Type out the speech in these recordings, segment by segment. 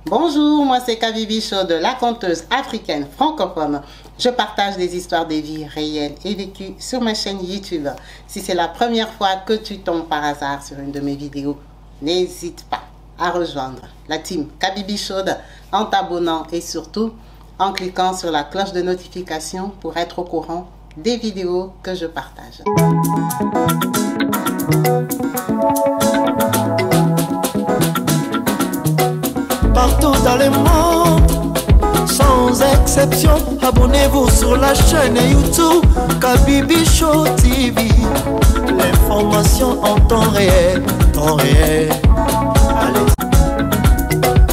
Bonjour, moi c'est Kabibi Chaude, la conteuse africaine francophone. Je partage des histoires de vie réelles et vécues sur ma chaîne YouTube. Si c'est la première fois que tu tombes par hasard sur une de mes vidéos, n'hésite pas à rejoindre la team Kabibi Chaude en t'abonnant et surtout en cliquant sur la cloche de notification pour être au courant des vidéos que je partage. Partout dans le monde, sans exception, abonnez-vous sur la chaîne YouTube Kabibi Show TV. L'information en temps réel, Allez.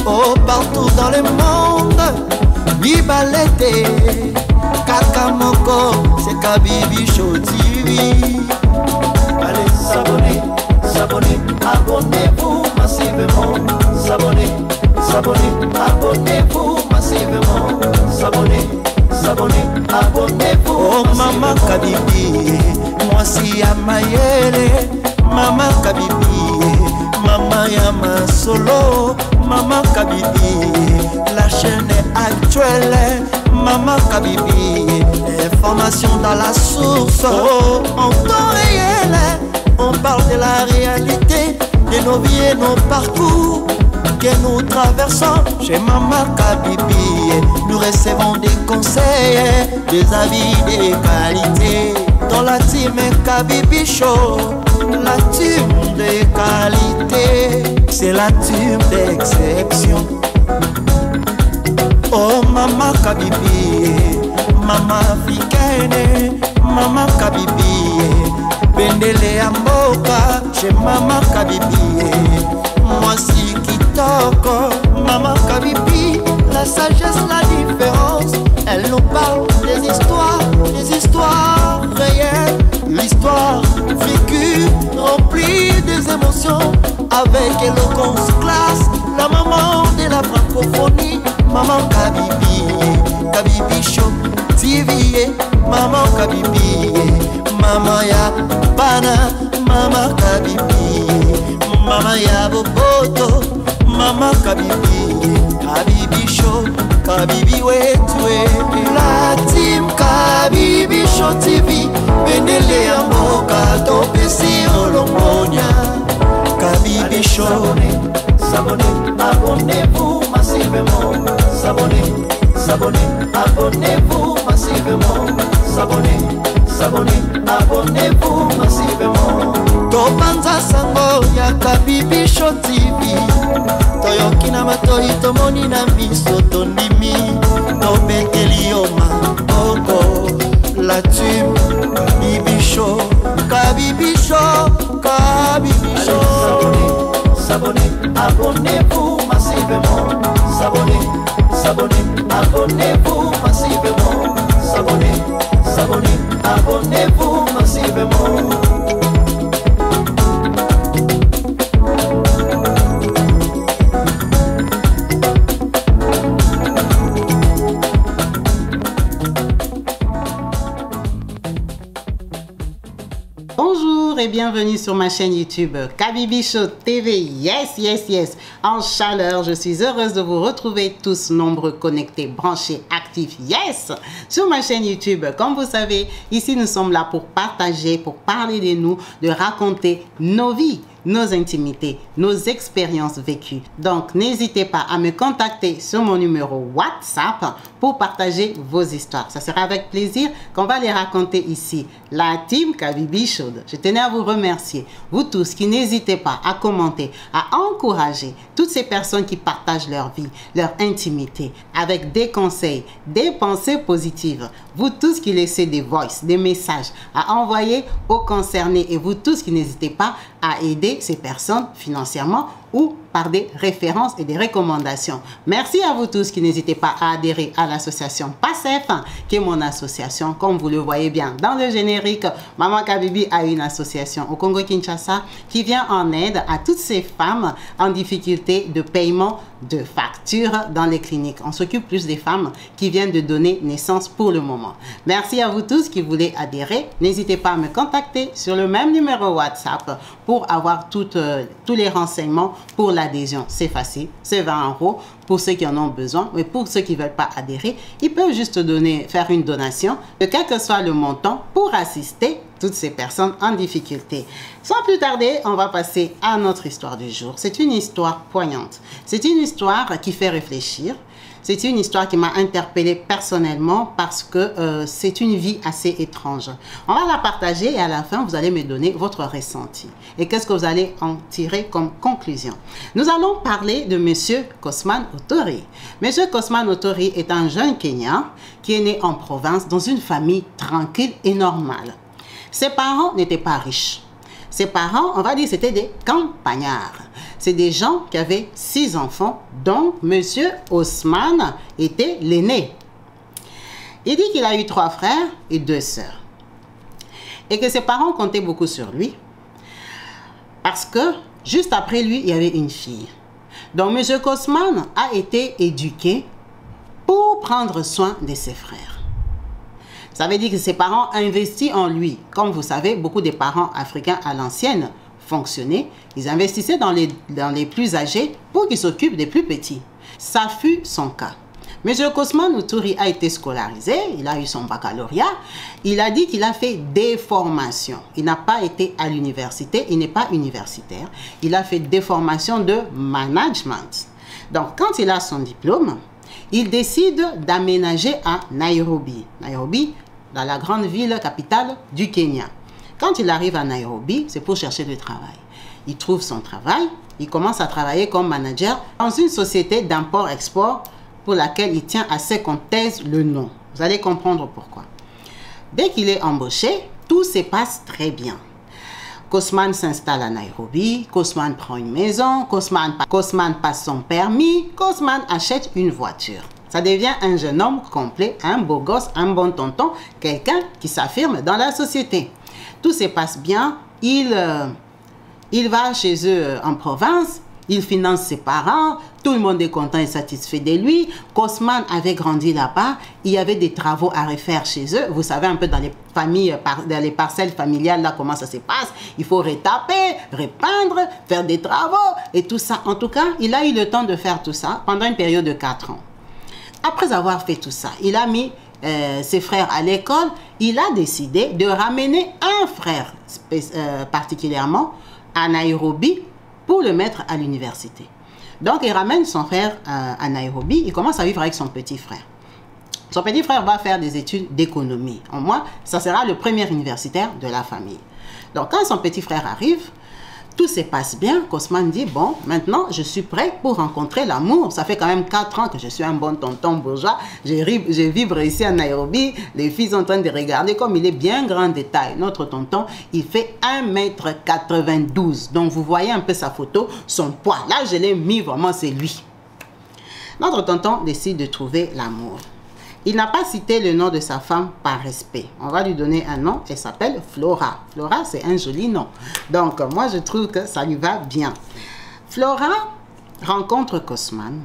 Oh, partout dans le monde, Bibalete, Kakamoko, c'est Kabibi Show TV. Allez, s'abonner, abonnez-vous massivement, s'abonner, abonnez-vous massivement, s'abonner, abonnez-vous. Oh Maman Kabibi, moi si à Mayele, Maman Kabibi, Maman Yama Solo, Maman Kabibi, la chaîne est actuelle, Maman Kabibi, information dans la source, oh, en temps réel, on parle de la réalité, de nos vies et nos parcours que nous traversons chez Maman Kabibi. Nous recevons des conseils, des avis, des qualités. Dans la team Kabibi Show, la team de qualité, c'est la team d'exception. Oh Maman Kabibi, Maman africaine, Maman Kabibi, Bendele Amboka chez Maman Kabibi. Moi si Kitoko, Maman Kabibi, la sagesse, la différence. Elle nous parle des histoires réelles, l'histoire vécue, remplie des émotions, avec éloquence, classe, la maman de la francophonie, Maman Kabibi, Kabibi Show TV, Maman Kabibi, Maman ya Bana, Maman Kabibi, Maman ya Boboto, Maman Kabibi, Kabibi Show, Kabibi wetwe. La team Kabibi Show TV, Bendele ya Mboka, Topesi Olongonia. Kabibi Show, s'abonner, abonnez-vous massivement, s'abonner, abonnez-vous massivement, s'abonner, abonnez-vous massivement. Topanza sango ya Kabibi Show TV, toyoki na matoi tomoni na miso tondimi, tobekeli yo maboko. La team Kabibi Show, Kabibi Show, Kabibi Show. S'abonner, abonnez-vous massivement, s'abonner, abonnez-vous massivement, s'abonner, abonnez-vous massivement. Bonjour et bienvenue sur ma chaîne YouTube Kabibi Show TV. Yes. En chaleur, je suis heureuse de vous retrouver tous nombreux, connectés, branchés, actifs. Yes. Sur ma chaîne YouTube, comme vous savez, ici nous sommes là pour partager, pour parler de nous, de raconter nos vies, nos intimités, nos expériences vécues. Donc, n'hésitez pas à me contacter sur mon numéro WhatsApp pour partager vos histoires. Ça sera avec plaisir qu'on va les raconter ici. La team Kabibi Chaude. Je tenais à vous remercier, vous tous qui n'hésitez pas à commenter, à encourager toutes ces personnes qui partagent leur vie, leur intimité, avec des conseils, des pensées positives. Vous tous qui laissez des voices, des messages à envoyer aux concernés et vous tous qui n'hésitez pas à aider ces personnes financièrement ou par des références et des recommandations. Merci à vous tous qui n'hésitez pas à adhérer à l'association PASSEF, qui est mon association. Comme vous le voyez bien dans le générique, Maman Kabibi a une association au Congo-Kinshasa qui vient en aide à toutes ces femmes en difficulté de paiement de factures dans les cliniques. On s'occupe plus des femmes qui viennent de donner naissance pour le moment. Merci à vous tous qui voulez adhérer. N'hésitez pas à me contacter sur le même numéro WhatsApp pour avoir tous les renseignements Pour l'adhésion, c'est facile, c'est 20 € pour ceux qui en ont besoin. Mais pour ceux qui ne veulent pas adhérer, ils peuvent juste faire une donation de quel que soit le montant pour assister toutes ces personnes en difficulté. Sans plus tarder, on va passer à notre histoire du jour. C'est une histoire poignante. C'est une histoire qui fait réfléchir. C'est une histoire qui m'a interpellée personnellement parce que c'est une vie assez étrange. On va la partager et à la fin, vous allez me donner votre ressenti. Et qu'est-ce que vous allez en tirer comme conclusion? Nous allons parler de Monsieur Cosman Otori. Monsieur Cosman Otori est un jeune Kenyan qui est né en province dans une famille tranquille et normale. Ses parents n'étaient pas riches. Ses parents, on va dire, c'était des campagnards. C'est des gens qui avaient 6 enfants, dont Monsieur Osman était l'aîné. Il dit qu'il a eu 3 frères et 2 sœurs. Et que ses parents comptaient beaucoup sur lui. Parce que, juste après lui, il y avait une fille. Donc, Monsieur Cosman a été éduqué pour prendre soin de ses frères. Ça veut dire que ses parents investissent en lui. Comme vous savez, beaucoup de parents africains à l'ancienne fonctionnaient. Ils investissaient dans les plus âgés pour qu'ils s'occupent des plus petits. Ça fut son cas. Monsieur Cosman Otori a été scolarisé, il a eu son baccalauréat. Il a dit qu'il a fait des formations. Il n'a pas été à l'université, il n'est pas universitaire. Il a fait des formations de management. Donc, quand il a son diplôme, il décide d'aménager à Nairobi. Nairobi, dans la grande ville capitale du Kenya. Quand il arrive à Nairobi, c'est pour chercher du travail. Il trouve son travail, il commence à travailler comme manager dans une société d'import-export pour laquelle il tient à ce qu'on taise le nom. Vous allez comprendre pourquoi. Dès qu'il est embauché, tout se passe très bien. Cosman s'installe à Nairobi, Cosman prend une maison, Cosman passe son permis, Cosman achète une voiture. Ça devient un jeune homme complet, un beau gosse, un bon tonton, quelqu'un qui s'affirme dans la société. Tout se passe bien, il va chez eux en province, il finance ses parents, tout le monde est content et satisfait de lui. Cosman avait grandi là-bas, il y avait des travaux à refaire chez eux. Vous savez un peu dans les familles, dans les parcelles familiales, là comment ça se passe. Il faut retaper, repeindre, faire des travaux et tout ça. En tout cas, il a eu le temps de faire tout ça pendant une période de 4 ans. Après avoir fait tout ça, il a mis ses frères à l'école. Il a décidé de ramener un frère particulièrement à Nairobi pour le mettre à l'université. Donc, il ramène son frère à Nairobi. Il commence à vivre avec son petit frère. Son petit frère va faire des études d'économie. Au moins, ça sera le premier universitaire de la famille. Donc, quand son petit frère arrive, tout se passe bien. Cosman dit, bon, maintenant, je suis prêt pour rencontrer l'amour. Ça fait quand même 4 ans que je suis un bon tonton bourgeois. Je vivre ici à Nairobi. Les filles sont en train de regarder comme il est bien grand de taille. Notre tonton, il fait 1,92 m. Donc, vous voyez un peu sa photo, son poids. Là, je l'ai mis vraiment, c'est lui. Notre tonton décide de trouver l'amour. Il n'a pas cité le nom de sa femme par respect. On va lui donner un nom. Elle s'appelle Flora. Flora, c'est un joli nom. Donc, moi, je trouve que ça lui va bien. Flora rencontre Cosman.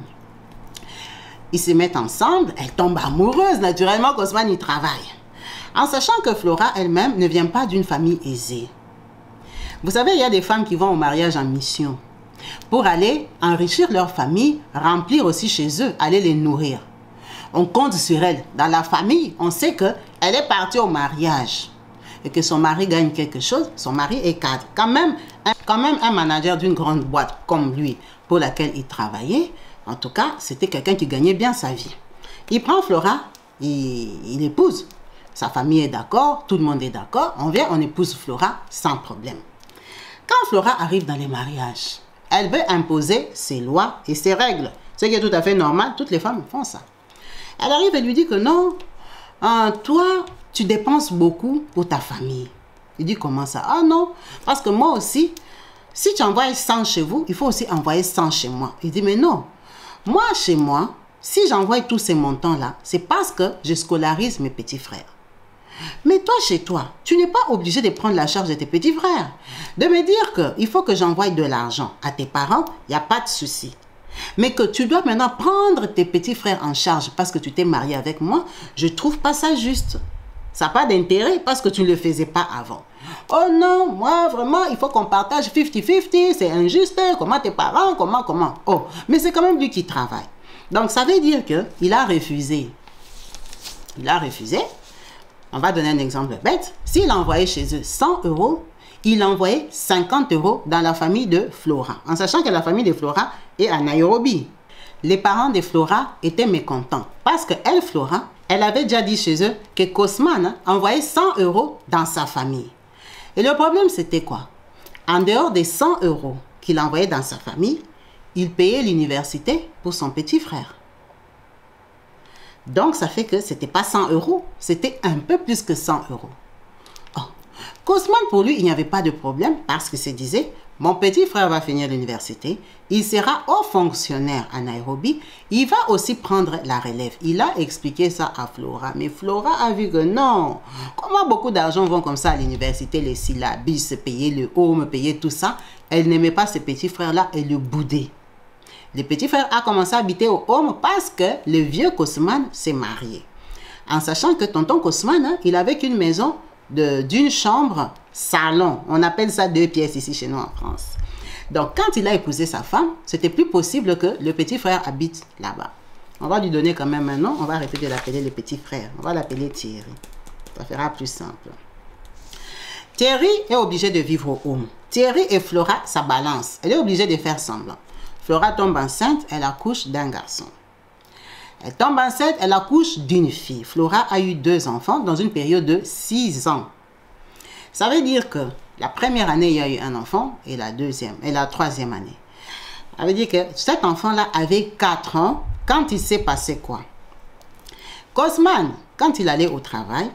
Ils se mettent ensemble. Elle tombe amoureuse. Naturellement, Cosman y travaille. En sachant que Flora elle-même ne vient pas d'une famille aisée. Vous savez, il y a des femmes qui vont au mariage en mission pour aller enrichir leur famille, remplir aussi chez eux, aller les nourrir. On compte sur elle. Dans la famille, on sait qu'elle est partie au mariage et que son mari gagne quelque chose. Son mari est cadre. Quand même un manager d'une grande boîte comme lui, pour laquelle il travaillait, en tout cas, c'était quelqu'un qui gagnait bien sa vie. Il prend Flora, il épouse. Sa famille est d'accord, tout le monde est d'accord. On vient, on épouse Flora sans problème. Quand Flora arrive dans les mariages, elle veut imposer ses lois et ses règles. Ce qui est tout à fait normal, toutes les femmes font ça. Elle arrive et lui dit que non, toi, tu dépenses beaucoup pour ta famille. Il dit comment ça? Ah non, parce que moi aussi, si tu envoies 100 chez vous, il faut aussi envoyer 100 chez moi. Il dit mais non, moi chez moi, si j'envoie tous ces montants-là, c'est parce que je scolarise mes petits frères. Mais toi, chez toi, tu n'es pas obligé de prendre la charge de tes petits frères. De me dire qu'il faut que j'envoie de l'argent à tes parents, il n'y a pas de souci. Mais que tu dois maintenant prendre tes petits frères en charge parce que tu t'es marié avec moi, je ne trouve pas ça juste. Ça n'a pas d'intérêt parce que tu ne le faisais pas avant. Oh non, moi vraiment, il faut qu'on partage 50-50, c'est injuste, comment tes parents, comment. Oh, mais c'est quand même lui qui travaille. Donc ça veut dire qu'il a refusé. Il a refusé. On va donner un exemple bête. S'il a envoyé chez eux 100 €, il a envoyé 50 € dans la famille de Flora, en sachant que la famille de Flora est à Nairobi. Les parents de Flora étaient mécontents parce qu'elle, Flora, elle avait déjà dit chez eux que Cosman envoyait 100 € dans sa famille. Et le problème, c'était quoi? En dehors des 100 € qu'il envoyait dans sa famille, il payait l'université pour son petit frère. Donc, ça fait que ce n'était pas 100 €, c'était un peu plus que 100 €. Oh. Cosman, pour lui, il n'y avait pas de problème parce qu'il se disait, mon petit frère va finir l'université, il sera haut fonctionnaire à Nairobi, il va aussi prendre la relève. Il a expliqué ça à Flora, mais Flora a vu que non. Comment beaucoup d'argent vont comme ça à l'université, les syllabus, payer le home, payer tout ça. Elle n'aimait pas ce petit frère-là et le boudait. Le petit frère a commencé à habiter au home parce que le vieux Cosman s'est marié. En sachant que tonton Cosman, il avait qu'une maison d'une chambre salon. On appelle ça 2 pièces ici chez nous en France. Donc, quand il a épousé sa femme, c'était plus possible que le petit frère habite là-bas. On va lui donner quand même un nom. On va arrêter de l'appeler le petit frère. On va l'appeler Thierry. Ça fera plus simple. Thierry est obligé de vivre au home. Thierry et Flora, ça balance. Elle est obligée de faire semblant. Flora tombe enceinte, elle accouche d'un garçon. Elle tombe enceinte, elle accouche d'une fille. Flora a eu 2 enfants dans une période de 6 ans. Ça veut dire que la première année, il y a eu un enfant et la deuxième et la troisième année. Ça veut dire que cet enfant-là avait 4 ans quand il s'est passé quoi? Cosman, quand il allait au travail,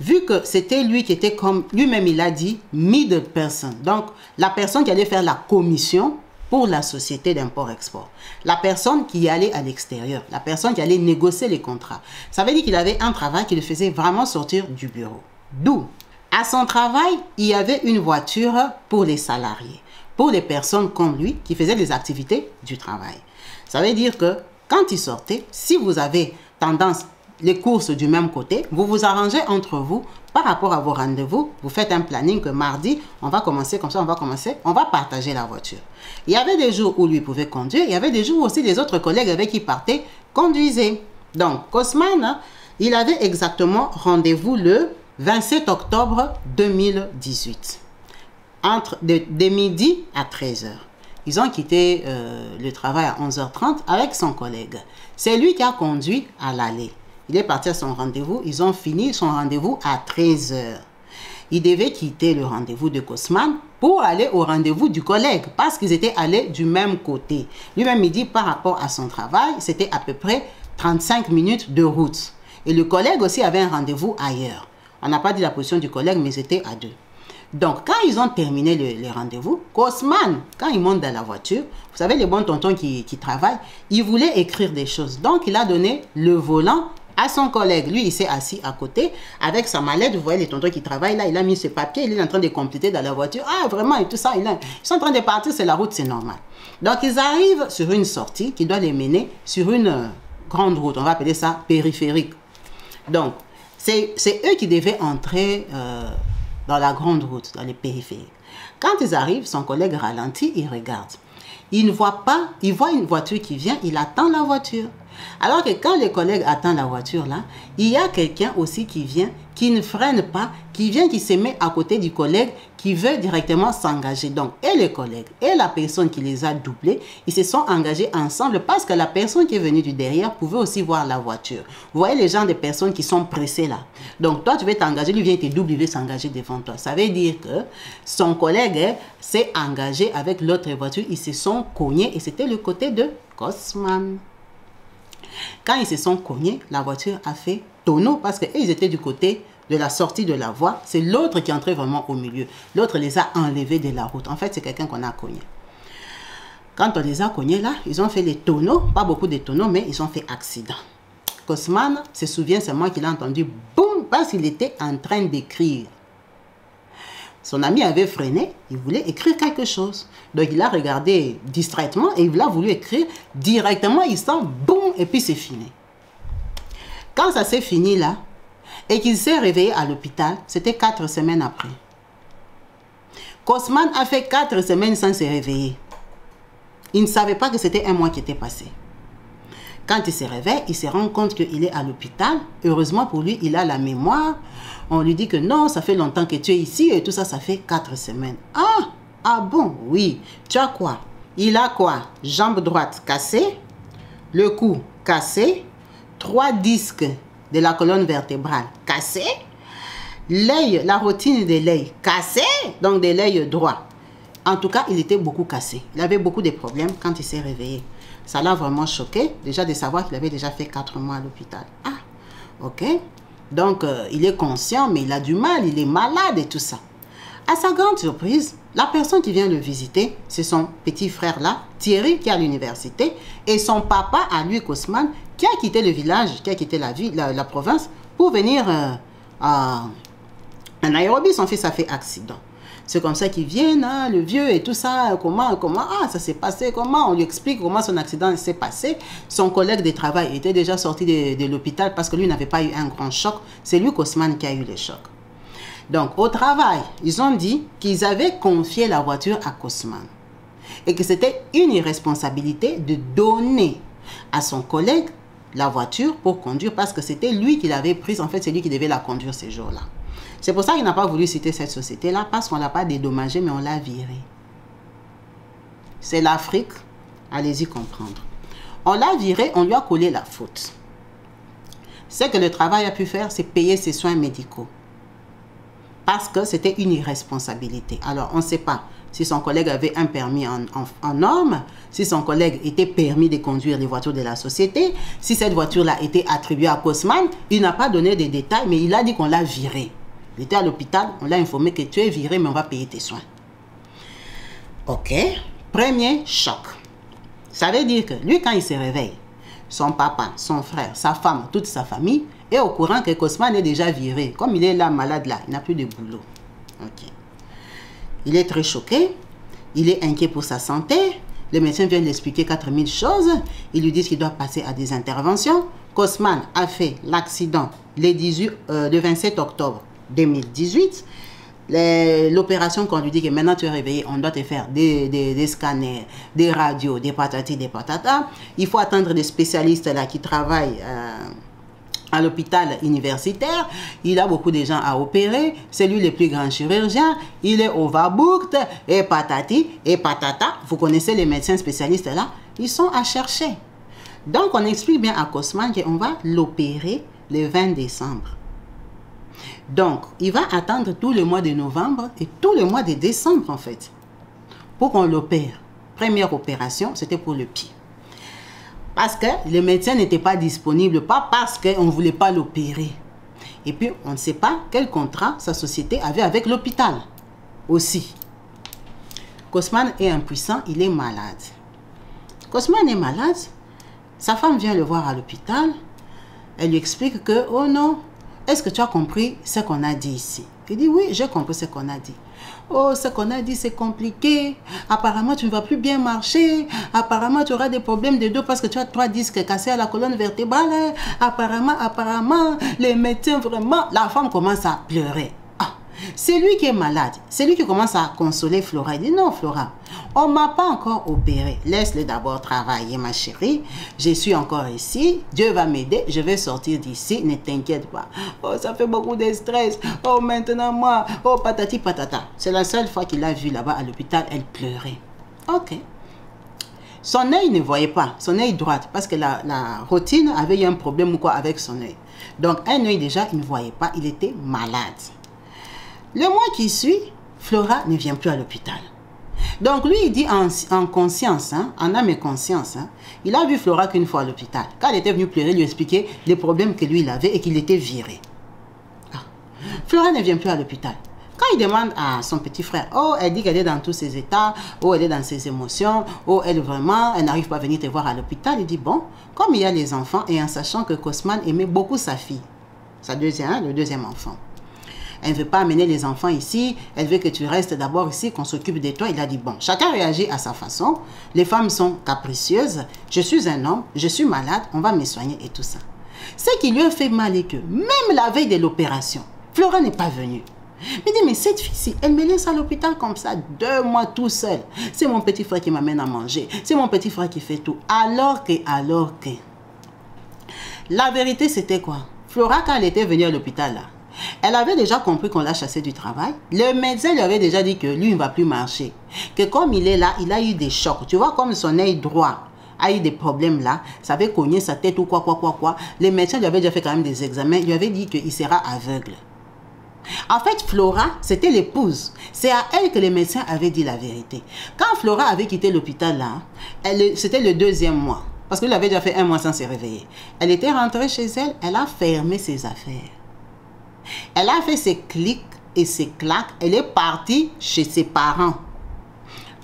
vu que c'était lui qui était comme lui-même, il a dit, middle person. Donc, la personne qui allait faire la commission pour la société d'import-export. La personne qui allait à l'extérieur, la personne qui allait négocier les contrats. Ça veut dire qu'il avait un travail qui le faisait vraiment sortir du bureau. D'où, à son travail, il y avait une voiture pour les salariés, pour les personnes comme lui qui faisaient des activités du travail. Ça veut dire que quand il sortait, si vous avez tendance les courses du même côté, vous vous arrangez entre vous par rapport à vos rendez-vous. Vous faites un planning que mardi, on va commencer comme ça, on va partager la voiture. Il y avait des jours où lui pouvait conduire, il y avait des jours où aussi les autres collègues avec qui partaient conduisaient. Donc, Cosman, il avait exactement rendez-vous le 27 octobre 2018, de midi à 13 h. Ils ont quitté le travail à 11h30 avec son collègue. C'est lui qui a conduit à l'aller. Il est parti à son rendez-vous. Ils ont fini son rendez-vous à 13 h. Il devait quitter le rendez-vous de Cosman pour aller au rendez-vous du collègue parce qu'ils étaient allés du même côté. Lui-même, il dit par rapport à son travail, c'était à peu près 35 minutes de route. Et le collègue aussi avait un rendez-vous ailleurs. On n'a pas dit la position du collègue, mais c'était à 2. Donc, quand ils ont terminé les rendez-vous, Cosman, quand il monte dans la voiture, vous savez, les bons tontons qui travaillent, il voulait écrire des choses. Donc, il a donné le volant à son collègue. Lui, il s'est assis à côté avec sa mallette. Vous voyez les tontons qui travaillent là, il a mis ce papier, il est en train de compléter dans la voiture. Ah, vraiment, et tout ça. Ils sont en train de partir, c'est la route, c'est normal. Donc, ils arrivent sur une sortie qui doit les mener sur une grande route. On va appeler ça périphérique. Donc, c'est eux qui devaient entrer dans la grande route, dans les périphériques. Quand ils arrivent, son collègue ralentit, il regarde. Il ne voit pas, il voit une voiture qui vient, il attend la voiture. Alors que quand le collègue attend la voiture là, il y a quelqu'un aussi qui vient, qui ne freine pas, qui vient, qui se met à côté du collègue, qui veut directement s'engager. Donc, et le collègue et la personne qui les a doublés, ils se sont engagés ensemble parce que la personne qui est venue du derrière pouvait aussi voir la voiture. Vous voyez les gens de personnes qui sont pressées là. Donc, toi, tu veux t'engager, lui vient te doubler, il veut s'engager devant toi. Ça veut dire que son collègue s'est engagé avec l'autre voiture, ils se sont cognés et c'était le côté de Cosman. Quand ils se sont cognés, la voiture a fait tonneau parce qu'ils étaient du côté de la sortie de la voie. C'est l'autre qui entrait vraiment au milieu. L'autre les a enlevés de la route. En fait, c'est quelqu'un qu'on a cogné. Quand on les a cognés là, ils ont fait les tonneaux. Pas beaucoup de tonneaux, mais ils ont fait accident. Cosman se souvient seulement qu'il a entendu boum parce qu'il était en train d'écrire. Son ami avait freiné, il voulait écrire quelque chose. Donc, il a regardé distraitement et il a voulu écrire directement. Il sent boum et puis c'est fini. Quand ça s'est fini là, et qu'il s'est réveillé à l'hôpital, c'était 4 semaines après. Cosman a fait 4 semaines sans se réveiller. Il ne savait pas que c'était un mois qui était passé. Quand il se réveille, il se rend compte qu'il est à l'hôpital. Heureusement pour lui, il a la mémoire. On lui dit que non, ça fait longtemps que tu es ici et tout ça, ça fait 4 semaines. Ah bon, oui. Tu as quoi? Il a quoi? Jambe droite cassée, le cou cassé, 3 disques de la colonne vertébrale cassés, l'œil, la rotine de l'œil cassée, donc de l'œil droit. En tout cas, il était beaucoup cassé. Il avait beaucoup de problèmes quand il s'est réveillé. Ça l'a vraiment choqué, déjà de savoir qu'il avait déjà fait 4 mois à l'hôpital. Ah, ok. Donc, il est conscient, mais il a du mal, il est malade et tout ça. À sa grande surprise, la personne qui vient le visiter, c'est son petit frère là, Thierry, qui est à l'université, et son papa, à lui, Cosman, qui a quitté le village, qui a quitté la ville, la province, pour venir en Nairobi. Son fils a fait accident. C'est comme ça qu'ils viennent, hein, le vieux et tout ça, comment, ça s'est passé, comment, on lui explique comment son accident s'est passé. Son collègue de travail était déjà sorti de l'hôpital parce que lui n'avait pas eu un grand choc. C'est lui, Cosman, qui a eu le choc. Donc, au travail, ils ont dit qu'ils avaient confié la voiture à Cosman et que c'était une irresponsabilité de donner à son collègue la voiture pour conduire parce que c'était lui qui l'avait prise. En fait, c'est lui qui devait la conduire ces jours-là. C'est pour ça qu'il n'a pas voulu citer cette société-là, parce qu'on ne l'a pas dédommagé, mais on l'a viré. C'est l'Afrique, allez-y comprendre. On l'a viré, on lui a collé la faute. Ce que le travail a pu faire, c'est payer ses soins médicaux. Parce que c'était une irresponsabilité. Alors, on ne sait pas si son collègue avait un permis en norme, si son collègue était permis de conduire les voitures de la société, si cette voiture-là était attribuée à Cosman. Il n'a pas donné des détails, mais il a dit qu'on l'a viré. Il était à l'hôpital, on l'a informé que tu es viré, mais on va payer tes soins. Ok. Premier choc. Ça veut dire que lui, quand il se réveille, son papa, son frère, sa femme, toute sa famille est au courant que Cosman est déjà viré. Comme il est là, malade là, il n'a plus de boulot. Ok. Il est très choqué. Il est inquiet pour sa santé. Le médecin vient lui expliquer 4000 choses. Ils lui disent qu'il doit passer à des interventions. Cosman a fait l'accident le 27 octobre 2018, l'opération qu'on lui dit que maintenant tu es réveillé, on doit te faire des scanners, des radios, des patatis, des patatas. Il faut attendre des spécialistes là qui travaillent à l'hôpital universitaire. Il a beaucoup de gens à opérer. C'est lui le plus grand chirurgien. Il est overbooked et patati et patata. Vous connaissez les médecins spécialistes là. Ils sont à chercher. Donc on explique bien à Cosman qu'on va l'opérer le 20 décembre. Donc, il va attendre tout le mois de novembre et tout le mois de décembre, en fait, pour qu'on l'opère. Première opération, c'était pour le pied. Parce que le médecin n'était pas disponible, pas parce qu'on ne voulait pas l'opérer. Et puis, on ne sait pas quel contrat sa société avait avec l'hôpital aussi. Cosman est impuissant, il est malade. Cosman est malade, sa femme vient le voir à l'hôpital. Elle lui explique que, oh non, est-ce que tu as compris ce qu'on a dit ici? Il dit, oui, j'ai compris ce qu'on a dit. Oh, ce qu'on a dit, c'est compliqué. Apparemment, tu ne vas plus bien marcher. Apparemment, tu auras des problèmes de dos parce que tu as 3 disques cassés à la colonne vertébrale. Apparemment, les médecins, vraiment... La femme commence à pleurer. Ah, c'est lui qui est malade. C'est lui qui commence à consoler Flora. Il dit, non, Flora, on ne m'a pas encore opéré. Laisse-le d'abord travailler, ma chérie. Je suis encore ici. Dieu va m'aider. Je vais sortir d'ici. Ne t'inquiète pas. Oh, ça fait beaucoup de stress. Oh, maintenant, moi. Oh, patati patata. C'est la seule fois qu'il a vu là-bas à l'hôpital. Elle pleurait. Ok. Son œil ne voyait pas. Son œil droit. Parce que la rotine avait eu un problème ou quoi avec son œil. Donc, un œil déjà, il ne voyait pas. Il était malade. Le mois qui suit, Flora ne vient plus à l'hôpital. Donc lui, il dit en conscience, hein, en âme et conscience, hein, il a vu Flora qu'une fois à l'hôpital. Quand elle était venue pleurer, lui expliquer les problèmes que lui il avait et qu'il était viré. Ah. Flora ne vient plus à l'hôpital. Quand il demande à son petit frère, oh, elle dit qu'elle est dans tous ses états, oh, elle est dans ses émotions, oh, elle vraiment, elle n'arrive pas à venir te voir à l'hôpital. Il dit, bon, comme il y a les enfants et en sachant que Cosman aimait beaucoup sa fille, le deuxième enfant. Elle ne veut pas amener les enfants ici. Elle veut que tu restes d'abord ici, qu'on s'occupe de toi. Il a dit, bon, chacun réagit à sa façon. Les femmes sont capricieuses. Je suis un homme, je suis malade, on va me soigner et tout ça. Ce qui lui a fait mal est que, même la veille de l'opération, Flora n'est pas venue. Il dit, mais cette fille-ci, elle me laisse à l'hôpital comme ça, 2 mois tout seul. C'est mon petit frère qui m'amène à manger. C'est mon petit frère qui fait tout. Alors que... La vérité, c'était quoi? Flora, quand elle était venue à l'hôpital, là, elle avait déjà compris qu'on l'a chassé du travail. Le médecin lui avait déjà dit que lui, il ne va plus marcher. Que comme il est là, il a eu des chocs. Tu vois, comme son œil droit a eu des problèmes là, ça avait cogné sa tête ou quoi. Les médecins lui avaient déjà fait quand même des examens. Il lui avait dit qu'il sera aveugle. En fait, Flora, c'était l'épouse. C'est à elle que les médecins avaient dit la vérité. Quand Flora avait quitté l'hôpital là, c'était le 2e mois. Parce qu'il avait déjà fait 1 mois sans se réveiller. Elle était rentrée chez elle, elle a fermé ses affaires. Elle a fait ses clics et ses claques. Elle est partie chez ses parents.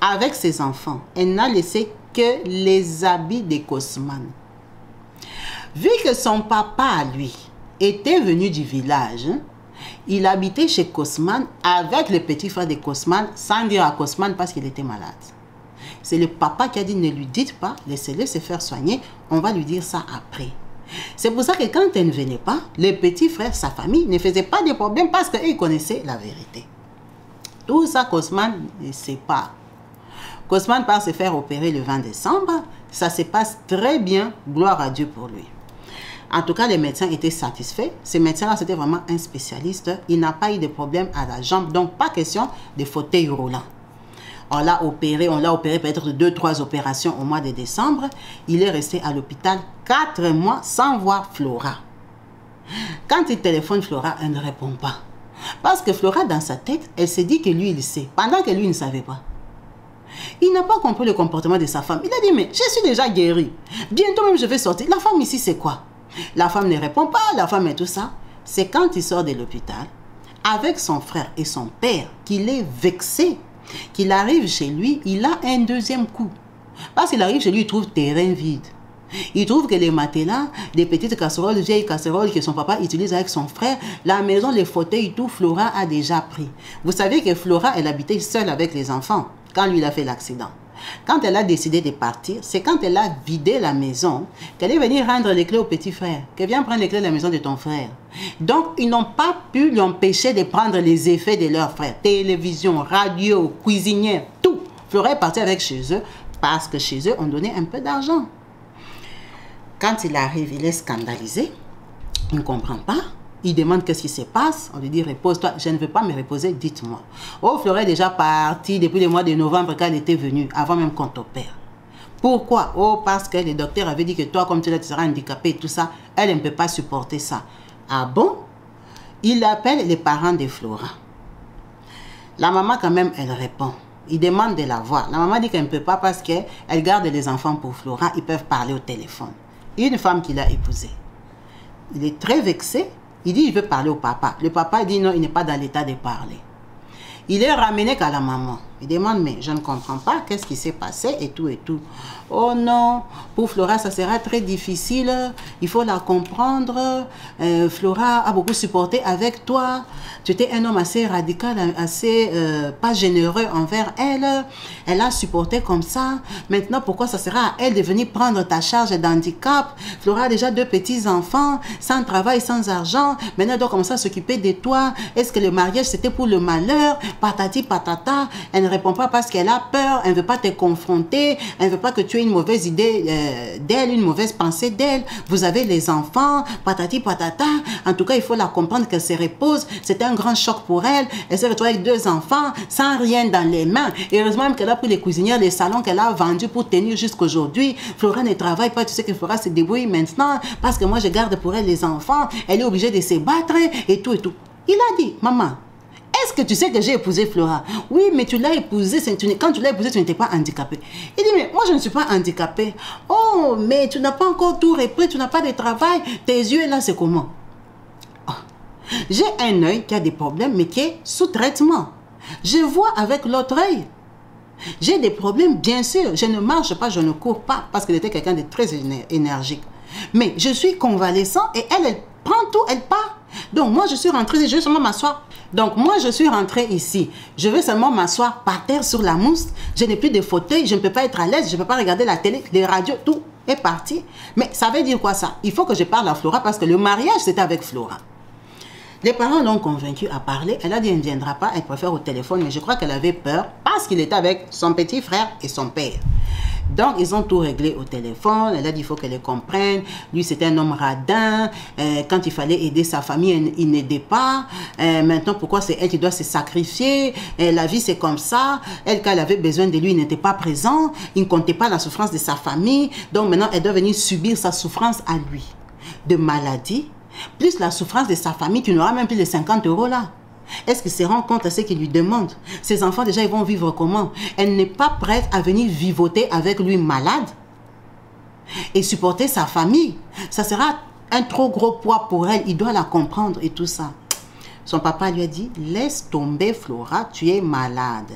Avec ses enfants. Elle n'a laissé que les habits des Cosman. Vu que son papa, lui, était venu du village, il habitait chez Cosman avec le petit frère de Cosman, sans dire à Cosman parce qu'il était malade. C'est le papa qui a dit, ne lui dites pas, laissez-le se faire soigner, on va lui dire ça après. C'est pour ça que quand elle ne venait pas, le petit frère, sa famille, ne faisait pas de problème parce qu'ils connaissaient la vérité. Tout ça, Cosman ne sait pas. Cosman part se faire opérer le 20 décembre. Ça se passe très bien, gloire à Dieu pour lui. En tout cas, les médecins étaient satisfaits. Ce médecin-là, c'était vraiment un spécialiste. Il n'a pas eu de problème à la jambe, donc pas question de fauteuil roulant. On l'a opéré peut-être 2-3 opérations au mois de décembre. Il est resté à l'hôpital 4 mois sans voir Flora. Quand il téléphone Flora, elle ne répond pas. Parce que Flora, dans sa tête, elle s'est dit que lui, il sait, pendant que lui ne savait pas. Il n'a pas compris le comportement de sa femme. Il a dit, mais je suis déjà guéri. Bientôt même, je vais sortir. La femme ici, c'est quoi? La femme ne répond pas, la femme et tout ça. C'est quand il sort de l'hôpital, avec son frère et son père, qu'il est vexé, qu'il arrive chez lui, il a un 2e coup. Parce qu'il arrive chez lui, il trouve terrain vide. Il trouve que les matelas, des petites casseroles, vieilles casseroles que son papa utilise avec son frère, la maison, les fauteuils, tout, Flora a déjà pris. Vous savez que Flora, elle habitait seule avec les enfants quand lui il a fait l'accident. Quand elle a décidé de partir, c'est quand elle a vidé la maison qu'elle est venue rendre les clés au petit frère. Qu'elle vient prendre les clés de la maison de ton frère. Donc, ils n'ont pas pu lui empêcher de prendre les effets de leur frère. Télévision, radio, cuisinière, tout. Flora est partie avec chez eux parce que chez eux, on donnait un peu d'argent. Quand il arrive, il est scandalisé. Il ne comprend pas. Il demande qu'est-ce qui se passe. On lui dit, repose-toi. Je ne veux pas me reposer, dites-moi. Oh, Flora est déjà partie depuis le mois de novembre quand elle était venue, avant même qu'on t'opère. Pourquoi? Oh, parce que le docteur avait dit que toi, comme tu seras handicapé et tout ça, elle ne peut pas supporter ça. Ah bon? Il appelle les parents de Flora. La maman, quand même, elle répond. Il demande de la voir. La maman dit qu'elle ne peut pas parce qu'elle garde les enfants pour Flora. Ils peuvent parler au téléphone. Une femme qu'il a épousée. Il est très vexé. Il dit, il veut parler au papa. Le papa dit, non, il n'est pas dans l'état de parler. Il est ramené qu'à la maman. Il demande, mais je ne comprends pas, qu'est-ce qui s'est passé et tout et tout. Oh non, pour Flora, ça sera très difficile. Il faut la comprendre. Flora a beaucoup supporté avec toi. Tu étais un homme assez radical, assez pas généreux envers elle. Elle a supporté comme ça. Maintenant, pourquoi ça sera à elle de venir prendre ta charge d'handicap? Flora a déjà 2 petits-enfants, sans travail, sans argent. Maintenant, elle doit commencer à s'occuper de toi. Est-ce que le mariage, c'était pour le malheur? Patati patata. Elle ne répond pas parce qu'elle a peur. Elle ne veut pas te confronter. Elle ne veut pas que tu aies une mauvaise idée d'elle, une mauvaise pensée d'elle. Vous avez les enfants, patati patata. En tout cas, il faut la comprendre qu'elle se repose. C'était un grand choc pour elle. Elle s'est retrouvée avec 2 enfants, sans rien dans les mains. Et heureusement même qu'elle a pris les cuisinières, les salons qu'elle a vendus pour tenir jusqu'aujourd'hui. Flora ne travaille pas. Tu sais que Flora se débrouille maintenant parce que moi, je garde pour elle les enfants. Elle est obligée de se battre et tout et tout. Il a dit, maman, est-ce que tu sais que j'ai épousé Flora? Oui, mais tu l'as épousée, quand tu l'as épousée, tu n'étais pas handicapée. Il dit, mais moi, je ne suis pas handicapée. Oh, mais tu n'as pas encore tout repris, tu n'as pas de travail. Tes yeux, là, c'est comment? Oh. J'ai un œil qui a des problèmes, mais qui est sous traitement. Je vois avec l'autre œil. J'ai des problèmes, bien sûr. Je ne marche pas, je ne cours pas, parce qu'elle était quelqu'un de très énergique. Mais je suis convalescent et elle prend tout, elle part. Donc moi je suis rentrée, je veux seulement m'asseoir. Donc moi je suis rentrée ici, je veux seulement m'asseoir par terre sur la mousse. Je n'ai plus de fauteuil, je ne peux pas être à l'aise, je ne peux pas regarder la télé, les radios, tout est parti. Mais ça veut dire quoi ça? Il faut que je parle à Flora parce que le mariage c'était avec Flora. Les parents l'ont convaincue à parler. Elle a dit elle ne viendra pas, elle préfère au téléphone. Mais je crois qu'elle avait peur parce qu'il était avec son petit frère et son père. Donc, ils ont tout réglé au téléphone. Elle a dit il faut qu'elle les comprenne. Lui, c'était un homme radin. Quand il fallait aider sa famille, il n'aidait pas. Maintenant, pourquoi c'est elle qui doit se sacrifier? La vie, c'est comme ça. Elle, quand elle avait besoin de lui, il n'était pas présent. Il ne comptait pas la souffrance de sa famille. Donc, maintenant, elle doit venir subir sa souffrance à lui. De maladie. Plus la souffrance de sa famille, tu n'auras même plus les 50 € là. Est-ce qu'il se rend compte à ce qu'il lui demande? Ses enfants, déjà, ils vont vivre comment? Elle n'est pas prête à venir vivoter avec lui malade et supporter sa famille. Ça sera un trop gros poids pour elle. Il doit la comprendre et tout ça. Son papa lui a dit, laisse tomber Flora, tu es malade.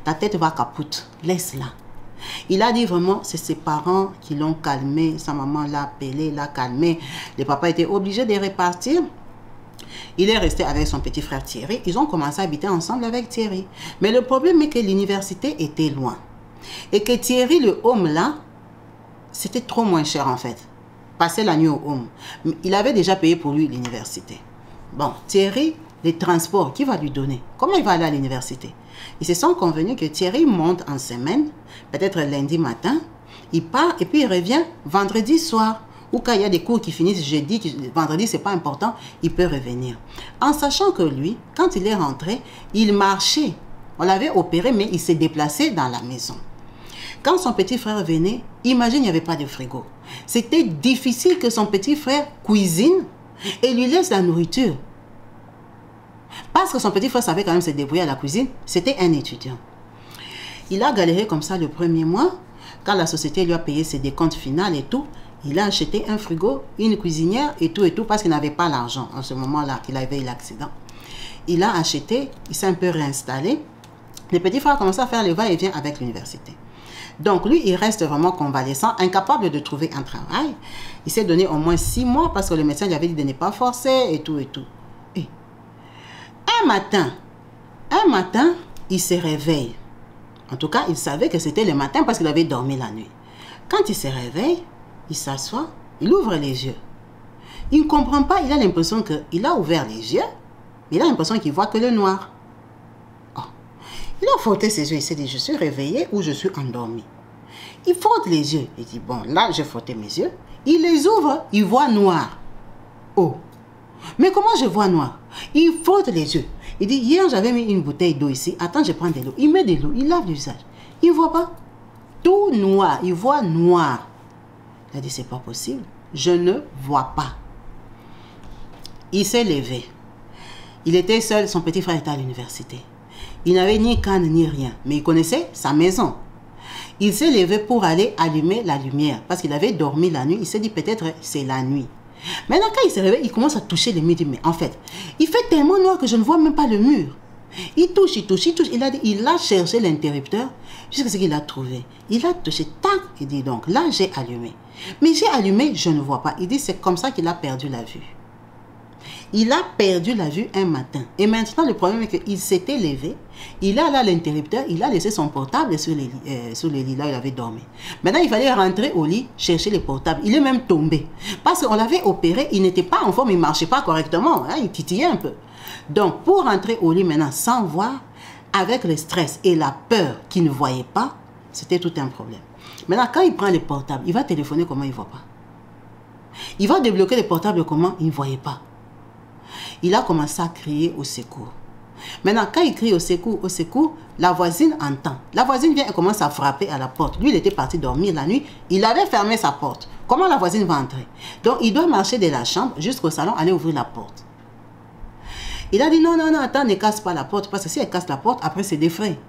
Ta tête va capote, laisse-la. Il a dit vraiment, c'est ses parents qui l'ont calmé. Sa maman l'a appelé, l'a calmé. Le papa était obligé de repartir. Il est resté avec son petit frère Thierry. Ils ont commencé à habiter ensemble avec Thierry. Mais le problème est que l'université était loin. Et que Thierry, le home là, c'était trop moins cher en fait. Passer la nuit au home. Il avait déjà payé pour lui l'université. Bon, Thierry, les transports, qui va lui donner? Comment il va aller à l'université? Ils se sont convenus que Thierry monte en semaine, peut-être lundi matin, il part et puis il revient vendredi soir. Ou quand il y a des cours qui finissent jeudi, vendredi, c'est pas important, il peut revenir. En sachant que lui, quand il est rentré, il marchait. On l'avait opéré, mais il s'est déplacé dans la maison. Quand son petit frère venait, imagine, il n'y avait pas de frigo. C'était difficile que son petit frère cuisine et lui laisse la nourriture. Parce que son petit frère savait quand même se débrouiller à la cuisine, c'était un étudiant. Il a galéré comme ça le premier mois. Quand la société lui a payé ses décomptes finaux et tout, il a acheté un frigo, une cuisinière et tout, parce qu'il n'avait pas l'argent en ce moment-là qu'il avait eu l'accident. Il a acheté, il s'est un peu réinstallé. Le petit frère a commencé à faire le va-et-vient avec l'université. Donc lui, il reste vraiment convalescent, incapable de trouver un travail. Il s'est donné au moins 6 mois parce que le médecin lui avait dit de ne pas forcer et tout et tout. Et un matin, il se réveille. En tout cas, il savait que c'était le matin parce qu'il avait dormi la nuit. Quand il se réveille, il s'assoit, il ouvre les yeux. Il ne comprend pas, il a l'impression qu'il a ouvert les yeux, mais il a l'impression qu'il voit que le noir. Oh. Il a frotté ses yeux, il s'est dit, je suis réveillé ou je suis endormi. Il frotte les yeux, il dit, bon, là, j'ai frotté mes yeux. Il les ouvre, il voit noir. Oh, mais comment je vois noir? Il frotte les yeux. Il dit, hier, j'avais mis une bouteille d'eau ici. Attends, je prends de l'eau. Il met de l'eau, il lave le visage. Il ne voit pas. Tout noir, il voit noir. Il a dit, c'est pas possible. Je ne vois pas. Il s'est levé. Il était seul, son petit frère était à l'université. Il n'avait ni canne ni rien, mais il connaissait sa maison. Il s'est levé pour aller allumer la lumière, parce qu'il avait dormi la nuit. Il s'est dit, peut-être c'est la nuit. Maintenant, quand il s'est réveillé, il commence à toucher le mur. Mais en fait, il fait tellement noir que je ne vois même pas le mur. Il touche, il touche, il touche. Il a cherché l'interrupteur jusqu'à ce qu'il a trouvé. Il a touché, tac, il dit donc, là j'ai allumé. Mais j'ai allumé, je ne vois pas. Il dit, c'est comme ça qu'il a perdu la vue. Il a perdu la vue un matin. Et maintenant, le problème est qu'il s'était levé. Il a là l'interrupteur. Il a laissé son portable sur le lit là où il avait dormi. Maintenant, il fallait rentrer au lit, chercher le portable. Il est même tombé. Parce qu'on l'avait opéré, il n'était pas en forme, il ne marchait pas correctement. Hein, il titillait un peu. Donc, pour rentrer au lit maintenant sans voir, avec le stress et la peur qu'il ne voyait pas, c'était tout un problème. Maintenant, quand il prend le portable, il va téléphoner comment il ne voit pas. Il va débloquer le portable comment il ne voyait pas. Il a commencé à crier au secours. Maintenant, quand il crie au secours, la voisine entend. La voisine vient et commence à frapper à la porte. Lui, il était parti dormir la nuit. Il avait fermé sa porte. Comment la voisine va entrer? Donc, il doit marcher de la chambre jusqu'au salon, aller ouvrir la porte. Il a dit, non, non, non, attends, ne casse pas la porte. Parce que si elle casse la porte, après, c'est des frais.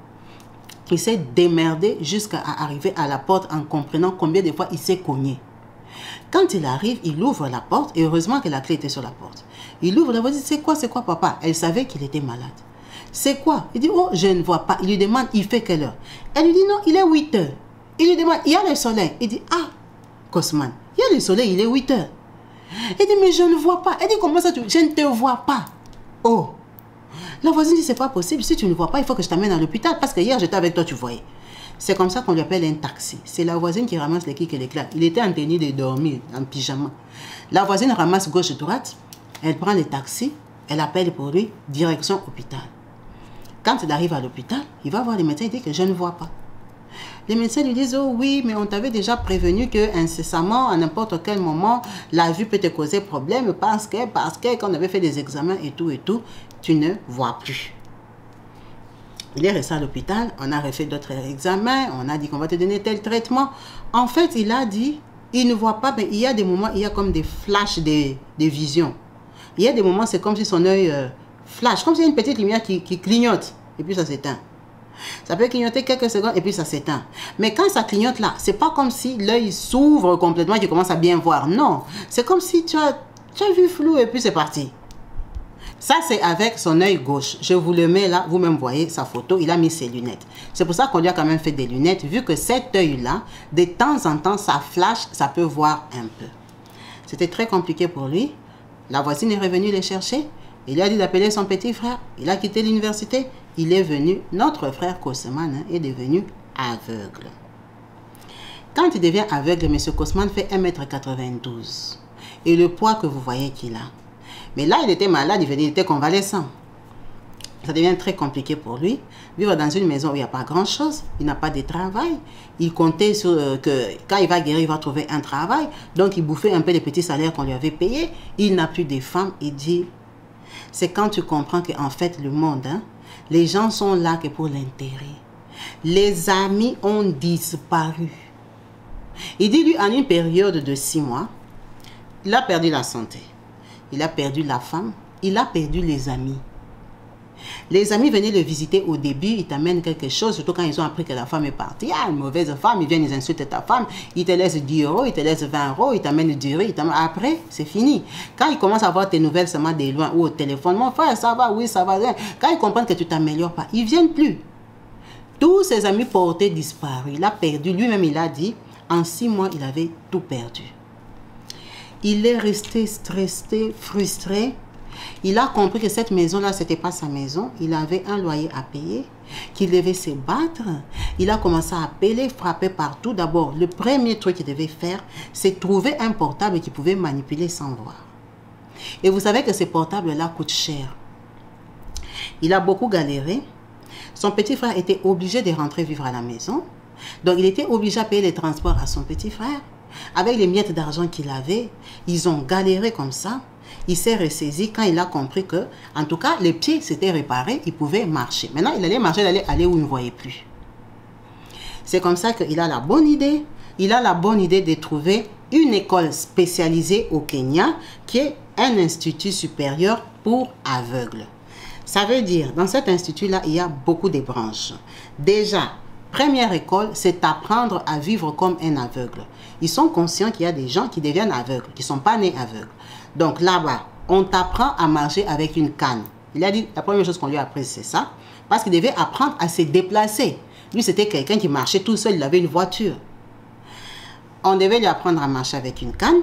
Il s'est démerdé jusqu'à arriver à la porte en comprenant combien de fois il s'est cogné. Quand il arrive, il ouvre la porte et heureusement que la clé était sur la porte. Il ouvre la porte et dit, c'est quoi papa? Elle savait qu'il était malade. C'est quoi? Il dit, oh, je ne vois pas. Il lui demande, il fait quelle heure? Elle lui dit, non, il est 8 heures. Il lui demande, il y a le soleil. Il dit, ah, Cosman, il y a le soleil, il est 8 heures. Elle dit, mais je ne vois pas. Elle dit, comment ça, je ne te vois pas. Oh. La voisine dit, c'est pas possible. Si tu ne vois pas, il faut que je t'amène à l'hôpital. Parce que hier, j'étais avec toi, tu voyais. C'est comme ça qu'on lui appelle un taxi. C'est la voisine qui ramasse les kicks et les claques. Il était en tenue de dormir, en pyjama. La voisine ramasse gauche-droite. Elle prend le taxi. Elle appelle pour lui, direction hôpital. Quand il arrive à l'hôpital, il va voir les médecins, il dit que je ne vois pas. Les médecins lui disent, oh oui, mais on t'avait déjà prévenu que incessamment, à n'importe quel moment, la vue peut te causer problème parce que quand on avait fait des examens et tout, tu ne vois plus. Il est resté à l'hôpital, on a refait d'autres examens, on a dit qu'on va te donner tel traitement. En fait, il a dit, il ne voit pas, mais il y a des moments, il y a comme des flashs de vision. Il y a des moments, c'est comme si son œil flash, comme s'il y a une petite lumière qui clignote, et puis ça s'éteint. Ça peut clignoter quelques secondes, et puis ça s'éteint. Mais quand ça clignote là, c'est pas comme si l'œil s'ouvre complètement et tu commences à bien voir. Non, c'est comme si tu as vu flou, et puis c'est parti. Ça, c'est avec son œil gauche. Je vous le mets là, vous-même voyez sa photo, il a mis ses lunettes. C'est pour ça qu'on lui a quand même fait des lunettes, vu que cet œil-là, de temps en temps, ça flash, ça peut voir un peu. C'était très compliqué pour lui. La voisine est revenue les chercher. Il lui a dit d'appeler son petit frère. Il a quitté l'université. Il est venu, notre frère Kosman est devenu aveugle. Quand il devient aveugle, M. Kosman fait 1,92 m. Et le poids que vous voyez qu'il a. Mais là, il était malade, il était convalescent. Ça devient très compliqué pour lui. Vivre dans une maison où il n'y a pas grand-chose, il n'a pas de travail. Il comptait sur que quand il va guérir, il va trouver un travail. Donc, il bouffait un peu les petits salaires qu'on lui avait payés. Il n'a plus de femmes. Il dit, c'est quand tu comprends qu'en fait, le monde, les gens sont là que pour l'intérêt. Les amis ont disparu. Il dit, lui, en une période de 6 mois, il a perdu la santé. Il a perdu la femme. Il a perdu les amis. Les amis venaient le visiter au début, ils t'amènent quelque chose, surtout quand ils ont appris que la femme est partie. Ah, une mauvaise femme, ils viennent, ils insultent ta femme, ils te laissent 10 €, ils te laissent 20 €, ils t'amènent du riz, après, c'est fini. Quand ils commencent à avoir tes nouvelles seulement des loin ou au téléphone, mon frère, ça va, oui, ça va bien. Quand ils comprennent que tu t'améliores pas, ils viennent plus. Tous ses amis portés disparus, il a perdu, lui-même il a dit, en 6 mois, il avait tout perdu. Il est resté stressé, frustré. Il a compris que cette maison-là, ce n'était pas sa maison. Il avait un loyer à payer, qu'il devait se battre. Il a commencé à appeler, frapper partout. D'abord, le premier truc qu'il devait faire, c'est trouver un portable qu'il pouvait manipuler sans voir. Et vous savez que ces portables-là coûtent cher. Il a beaucoup galéré. Son petit frère était obligé de rentrer vivre à la maison. Donc, il était obligé à payer les transports à son petit frère. Avec les miettes d'argent qu'il avait, ils ont galéré comme ça. Il s'est ressaisi quand il a compris que, en tout cas, les pieds s'étaient réparés, il pouvait marcher. Maintenant, il allait marcher, il allait aller où il ne voyait plus. C'est comme ça qu'il a la bonne idée. Il a la bonne idée de trouver une école spécialisée au Kenya qui est un institut supérieur pour aveugles. Ça veut dire, dans cet institut-là, il y a beaucoup de branches. Déjà, première école, c'est apprendre à vivre comme un aveugle. Ils sont conscients qu'il y a des gens qui deviennent aveugles, qui ne sont pas nés aveugles. Donc là-bas, on t'apprend à marcher avec une canne. Il a dit, la première chose qu'on lui a appris, c'est ça. Parce qu'il devait apprendre à se déplacer. Lui, c'était quelqu'un qui marchait tout seul, il avait une voiture. On devait lui apprendre à marcher avec une canne.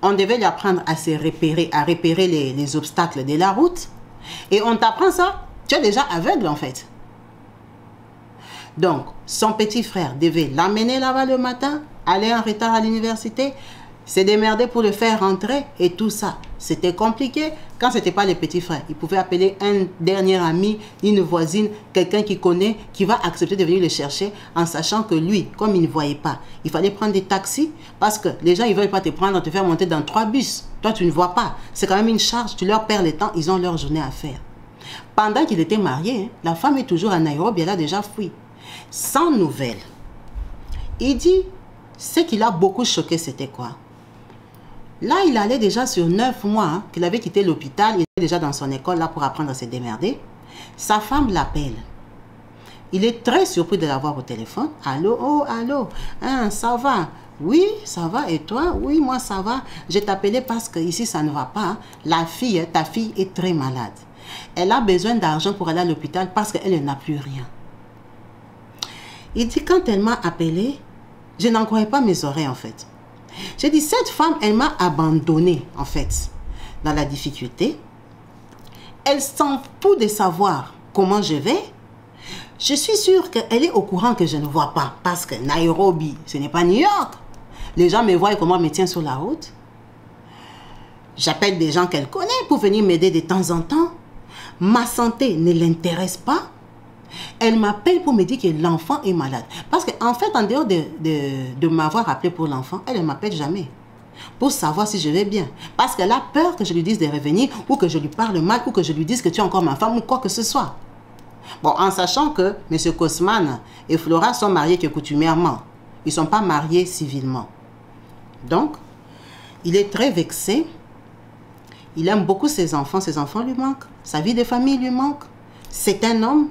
On devait lui apprendre à se repérer, à repérer les obstacles de la route. Et on t'apprend ça, tu es déjà aveugle en fait. Donc, son petit frère devait l'amener là-bas le matin, aller en retard à l'université, se démerder pour le faire rentrer et tout ça. C'était compliqué quand ce n'était pas les petits frères. Il pouvait appeler un dernier ami, une voisine, quelqu'un qu'il connaît, qui va accepter de venir le chercher en sachant que lui, comme il ne voyait pas, il fallait prendre des taxis parce que les gens, ils ne veulent pas te prendre, te faire monter dans 3 bus. Toi, tu ne vois pas. C'est quand même une charge. Tu leur perds le temps. Ils ont leur journée à faire. Pendant qu'il était marié, la femme est toujours à Nairobi. Elle a déjà fui. Sans nouvelles. Il dit, ce qui l'a beaucoup choqué, c'était quoi? Là, il allait déjà sur 9 mois qu'il avait quitté l'hôpital. Il était déjà dans son école là pour apprendre à se démerder. Sa femme l'appelle. Il est très surpris de la voir au téléphone. Allô, oh, allô, hein, ça va? Oui, ça va. Et toi? Oui, moi, ça va. Je t'appelais parce que ici, ça ne va pas. La fille, ta fille est très malade. Elle a besoin d'argent pour aller à l'hôpital parce qu'elle n'a plus rien. Il dit, quand elle m'a appelé, je n'en croyais pas mes oreilles en fait. J'ai dit, cette femme, elle m'a abandonnée, en fait, dans la difficulté. Elle s'en fout de savoir comment je vais. Je suis sûre qu'elle est au courant que je ne vois pas. Parce que Nairobi, ce n'est pas New York. Les gens me voient et comment je me tiens sur la route. J'appelle des gens qu'elle connaît pour venir m'aider de temps en temps. Ma santé ne l'intéresse pas. Elle m'appelle pour me dire que l'enfant est malade. Parce qu'en fait, en dehors de m'avoir appelé pour l'enfant, elle ne m'appelle jamais. Pour savoir si je vais bien. Parce qu'elle a peur que je lui dise de revenir, ou que je lui parle mal, ou que je lui dise que tu es encore ma femme, ou quoi que ce soit. Bon, en sachant que M. Kosman et Flora sont mariés que coutumièrement. Ils ne sont pas mariés civilement. Donc, il est très vexé. Il aime beaucoup ses enfants lui manquent. Sa vie de famille lui manque. C'est un homme.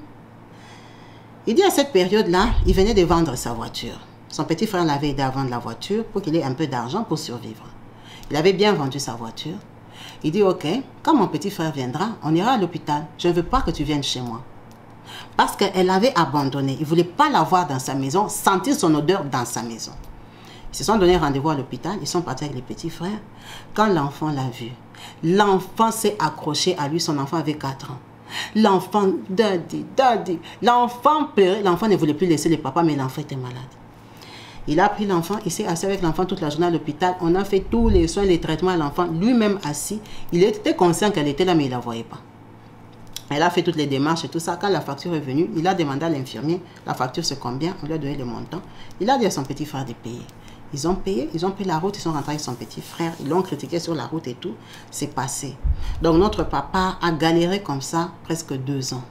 Il dit à cette période-là, il venait de vendre sa voiture. Son petit frère l'avait aidé à vendre la voiture pour qu'il ait un peu d'argent pour survivre. Il avait bien vendu sa voiture. Il dit, ok, quand mon petit frère viendra, on ira à l'hôpital. Je ne veux pas que tu viennes chez moi. Parce qu'elle l'avait abandonné. Il ne voulait pas la voir dans sa maison, sentir son odeur dans sa maison. Ils se sont donné rendez-vous à l'hôpital. Ils sont partis avec les petits frères. Quand l'enfant l'a vu, l'enfant s'est accroché à lui. Son enfant avait 4 ans. L'enfant, daddy, daddy. L'enfant pleurait. L'enfant ne voulait plus laisser le papa, mais l'enfant était malade. Il a pris l'enfant, il s'est assis avec l'enfant toute la journée à l'hôpital. On a fait tous les soins, les traitements à l'enfant. Lui-même assis. Il était conscient qu'elle était là, mais il ne la voyait pas. Elle a fait toutes les démarches et tout ça. Quand la facture est venue, il a demandé à l'infirmier, la facture c'est combien? On lui a donné le montant. Il a dit à son petit frère de payer. Ils ont payé la route, ils sont rentrés avec son petit frère. Ils l'ont critiqué sur la route et tout. C'est passé. Donc notre papa a galéré comme ça presque 2 ans.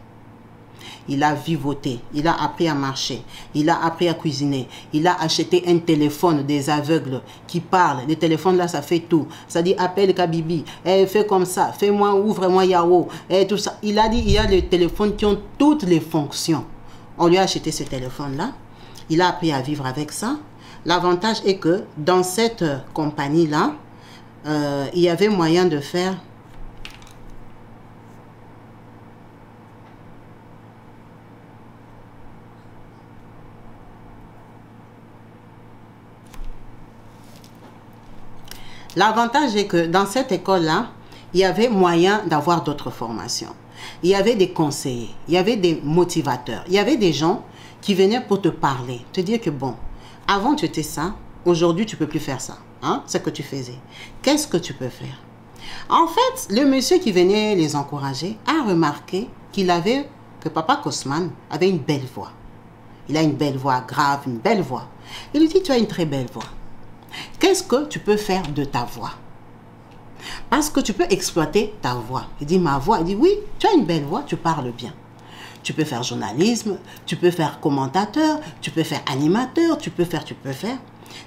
Il a vivoté, il a appris à marcher, il a appris à cuisiner, il a acheté un téléphone des aveugles qui parle. Le téléphone là, ça fait tout. Ça dit appelle Kabibi, fais comme ça, fais-moi, ouvre-moi Yahoo, tout ça. Il a dit il y a des téléphones qui ont toutes les fonctions. On lui a acheté ce téléphone là. Il a appris à vivre avec ça. L'avantage est que dans cette compagnie là, il y avait moyen de faire. L'avantage est que dans cette école-là, il y avait moyen d'avoir d'autres formations. Il y avait des conseillers, il y avait des motivateurs, il y avait des gens qui venaient pour te parler, te dire que bon, avant tu étais ça, aujourd'hui tu ne peux plus faire ça. Hein? C'est ce que tu faisais. Qu'est-ce que tu peux faire? En fait, le monsieur qui venait les encourager a remarqué que Papa Kosman avait une belle voix. Il a une belle voix grave, une belle voix. Il lui dit, tu as une très belle voix. Qu'est-ce que tu peux faire de ta voix? Parce que tu peux exploiter ta voix. Il dit, ma voix. Il dit, oui, tu as une belle voix, tu parles bien. Tu peux faire journalisme, tu peux faire commentateur, tu peux faire animateur, tu peux faire.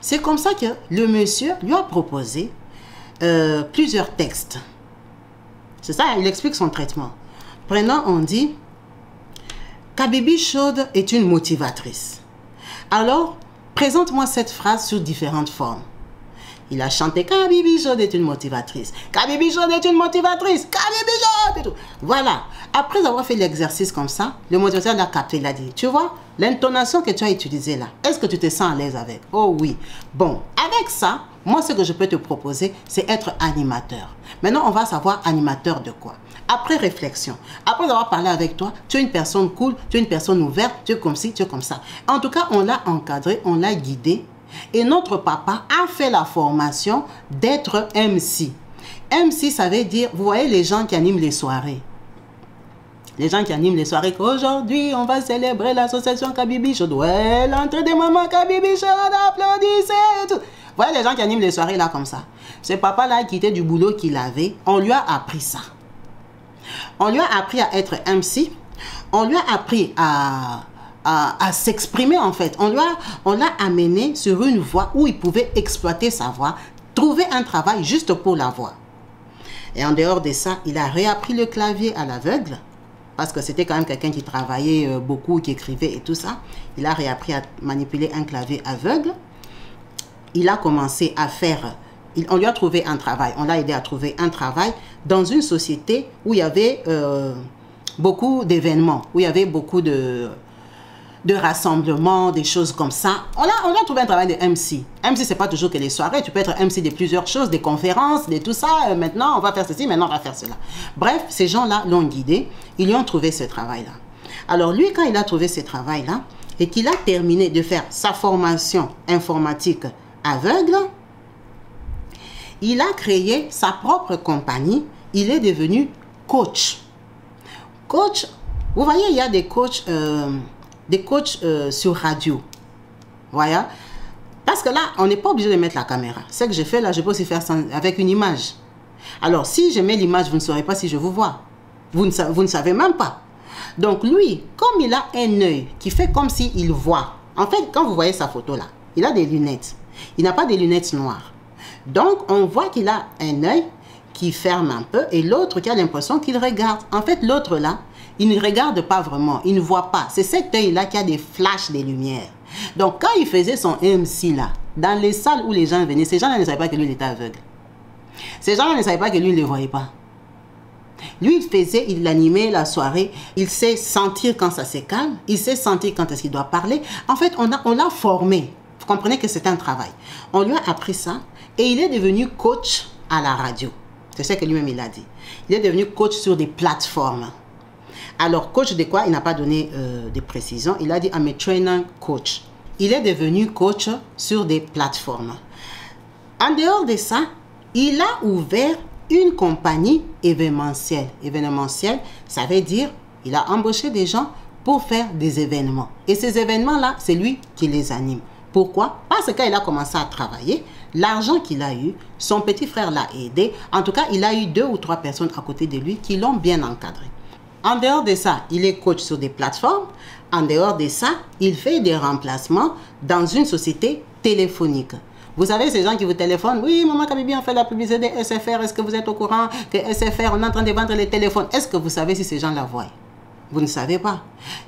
C'est comme ça que le monsieur lui a proposé plusieurs textes. C'est ça, il explique son traitement. Prenant, on dit, Kabibi Chaude est une motivatrice. Alors, présente-moi cette phrase sous différentes formes. Il a chanté Kabibi Chaude est une motivatrice. Kabibi Chaude est une motivatrice. Kabibi Chaude et tout. Voilà. Après avoir fait l'exercice comme ça, le motivateur l'a capté. Il a dit, tu vois, l'intonation que tu as utilisée là, est-ce que tu te sens à l'aise avec? Oh oui. Bon, avec ça, moi ce que je peux te proposer, c'est être animateur. Maintenant, on va savoir animateur de quoi? Après réflexion, après avoir parlé avec toi, tu es une personne cool, tu es une personne ouverte, tu es comme ci, tu es comme ça. En tout cas, on l'a encadré, on l'a guidé. Et notre papa a fait la formation d'être MC. MC, ça veut dire, vous voyez les gens qui animent les soirées. Les gens qui animent les soirées, qu'aujourd'hui, on va célébrer l'association Kabibi Chaude. Ouais, l'entrée des mamans Kabibi Chaude, applaudissez et tout. Vous voyez les gens qui animent les soirées là comme ça. Ce papa-là a quitté du boulot qu'il avait. On lui a appris ça. On lui a appris à être MC. On lui a appris à s'exprimer en fait. On l'a amené sur une voie où il pouvait exploiter sa voix, trouver un travail juste pour la voix. Et en dehors de ça, il a réappris le clavier à l'aveugle, parce que c'était quand même quelqu'un qui travaillait beaucoup, qui écrivait et tout ça. Il a réappris à manipuler un clavier aveugle. Il a commencé à faire... On lui a trouvé un travail. On l'a aidé à trouver un travail dans une société où il y avait beaucoup d'événements, où il y avait beaucoup de de rassemblement, des choses comme ça. On a trouvé un travail de MC. MC, c'est pas toujours que les soirées. Tu peux être MC de plusieurs choses, des conférences, de tout ça. Maintenant, on va faire ceci, maintenant, on va faire cela. Bref, ces gens-là l'ont guidé. Ils lui ont trouvé ce travail-là. Alors, lui, quand il a trouvé ce travail-là, et qu'il a terminé de faire sa formation informatique aveugle, il a créé sa propre compagnie. Il est devenu coach. Coach, vous voyez, il y a des coachs sur radio. Voilà. Parce que là, on n'est pas obligé de mettre la caméra. Ce que je fais là, je peux aussi faire ça avec une image. Alors, si je mets l'image, vous ne saurez pas si je vous vois. Vous ne savez même pas. Donc, lui, comme il a un œil qui fait comme s'il voit. En fait, quand vous voyez sa photo là, il a des lunettes. Il n'a pas des lunettes noires. Donc, on voit qu'il a un œil qui ferme un peu et l'autre qui a l'impression qu'il regarde. En fait, l'autre là, il ne regarde pas vraiment, il ne voit pas. C'est cet œil-là qui a des flashs, des lumières. Donc, quand il faisait son MC là, dans les salles où les gens venaient, ces gens-là ne savaient pas que lui, il était aveugle. Ces gens-là ne savaient pas que lui, il ne les voyait pas. Lui, il animait la soirée, il sait sentir quand ça se calme, il sait sentir quand est-ce qu'il doit parler. En fait, on l'a formé. Vous comprenez que c'est un travail. On lui a appris ça et il est devenu coach à la radio. C'est ce que lui-même il a dit. Il est devenu coach sur des plateformes. Alors, coach de quoi? Il n'a pas donné de précision. Il a dit, I'm a trainer coach. Il est devenu coach sur des plateformes. En dehors de ça, il a ouvert une compagnie événementielle. Événementielle, ça veut dire, il a embauché des gens pour faire des événements. Et ces événements-là, c'est lui qui les anime. Pourquoi? Parce qu'il a commencé à travailler. L'argent qu'il a eu, son petit frère l'a aidé. En tout cas, il a eu 2 ou 3 personnes à côté de lui qui l'ont bien encadré. En dehors de ça, il est coach sur des plateformes. En dehors de ça, il fait des remplacements dans une société téléphonique. Vous savez, ces gens qui vous téléphonent, oui, maman Kabibi, on fait la publicité de SFR. Est-ce que vous êtes au courant que SFR, on est en train de vendre les téléphones? Est-ce que vous savez si ces gens la voient? Vous ne savez pas.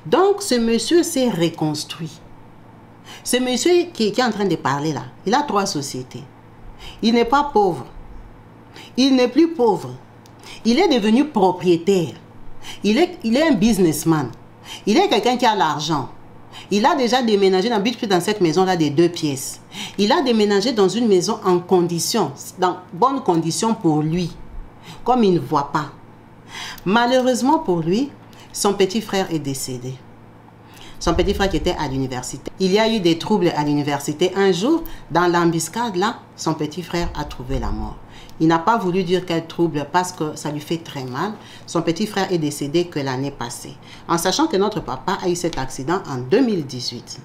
Donc, ce monsieur s'est reconstruit. Ce monsieur qui est en train de parler là, il a 3 sociétés. Il n'est pas pauvre. Il n'est plus pauvre. Il est devenu propriétaire. Il est un businessman. Il est quelqu'un qui a l'argent. Il a déjà déménagé dans cette maison-là de 2 pièces. Il a déménagé dans une maison en condition, dans bonnes conditions pour lui. Comme il ne voit pas. Malheureusement pour lui, son petit frère est décédé. Son petit frère qui était à l'université. Il y a eu des troubles à l'université. Un jour, dans l'embuscade, là, son petit frère a trouvé la mort. Il n'a pas voulu dire quel trouble parce que ça lui fait très mal. Son petit frère est décédé que l'année passée. En sachant que notre papa a eu cet accident en 2018.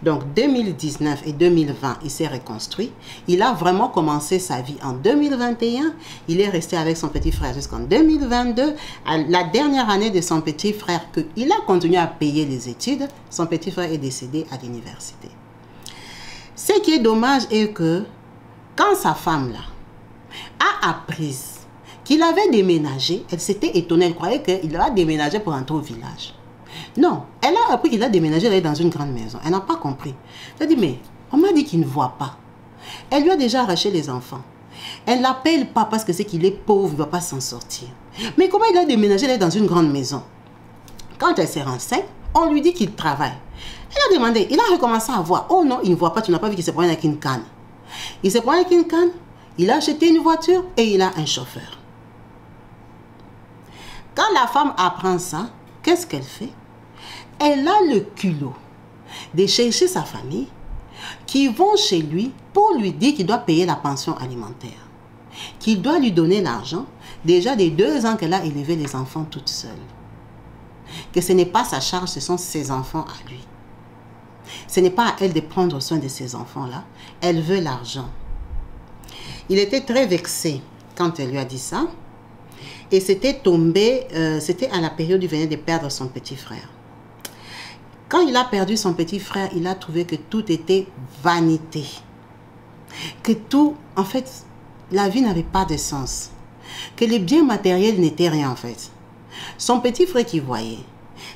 Donc 2019 et 2020, il s'est reconstruit. Il a vraiment commencé sa vie en 2021. Il est resté avec son petit frère jusqu'en 2022. La dernière année de son petit frère, il a continué à payer les études. Son petit frère est décédé à l'université. Ce qui est dommage est que quand sa femme là a appris qu'il avait déménagé, elle s'était étonnée. Elle croyait qu'il a déménagé pour entrer au village. Non, elle a appris qu'il a déménagé, elle est dans une grande maison. Elle n'a pas compris. Elle a dit, mais on m'a dit qu'il ne voit pas. Elle lui a déjà arraché les enfants. Elle ne l'appelle pas parce que c'est qu'il est pauvre, il ne va pas s'en sortir. Mais comment il a déménagé, elle est dans une grande maison? Quand elle s'est renseignée, on lui dit qu'il travaille. Elle a demandé, il a recommencé à voir. Oh non, il ne voit pas, tu n'as pas vu qu'il se promène avec une canne. Il se promène avec une canne, il a acheté une voiture et il a un chauffeur. Quand la femme apprend ça, qu'est-ce qu'elle fait? Elle a le culot de chercher sa famille qui vont chez lui pour lui dire qu'il doit payer la pension alimentaire, qu'il doit lui donner l'argent, déjà des 2 ans qu'elle a élevé les enfants toute seule. Que ce n'est pas sa charge, ce sont ses enfants à lui. Ce n'est pas à elle de prendre soin de ces enfants-là. Elle veut l'argent. Il était très vexé quand elle lui a dit ça. Et c'était tombé, c'était à la période où il venait de perdre son petit frère. Quand il a perdu son petit frère, il a trouvé que tout était vanité. Que tout, en fait, la vie n'avait pas de sens. Que les biens matériels n'étaient rien en fait. Son petit frère qui voyait,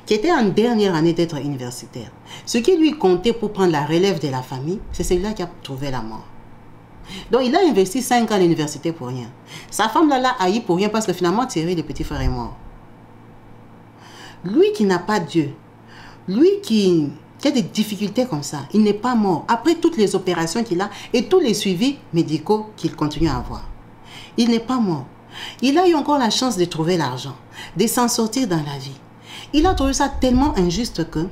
qui était en dernière année d'être universitaire, ce qui lui comptait pour prendre la relève de la famille, c'est celui-là qui a trouvé la mort. Donc il a investi 5 ans à l'université pour rien. Sa femme l'a haï pour rien parce que finalement Thierry, le petit frère, est mort. Lui qui n'a pas Dieu, Lui qui a des difficultés comme ça, il n'est pas mort. Après toutes les opérations qu'il a et tous les suivis médicaux qu'il continue à avoir. Il n'est pas mort. Il a eu encore la chance de trouver l'argent, de s'en sortir dans la vie. Il a trouvé ça tellement injuste que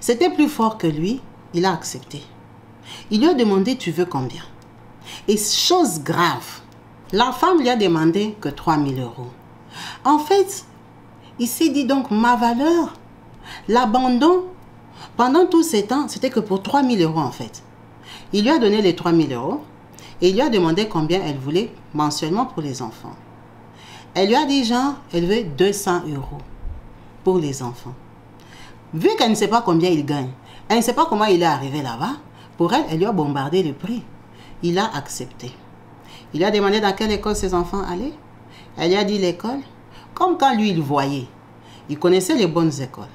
c'était plus fort que lui, il a accepté. Il lui a demandé, tu veux combien? Et chose grave, la femme lui a demandé que 3 000 €. En fait, il s'est dit donc, ma valeur, l'abandon, pendant tous ces temps, c'était que pour 3 000 € en fait. Il lui a donné les 3 000 € et il lui a demandé combien elle voulait mensuellement pour les enfants. Elle lui a dit genre, elle veut 200 € pour les enfants. Vu qu'elle ne sait pas combien il gagne, elle ne sait pas comment il est arrivé là-bas, pour elle, elle lui a bombardé le prix. Il a accepté. Il lui a demandé dans quelle école ses enfants allaient. Elle lui a dit l'école. Comme quand lui, il voyait. Il connaissait les bonnes écoles.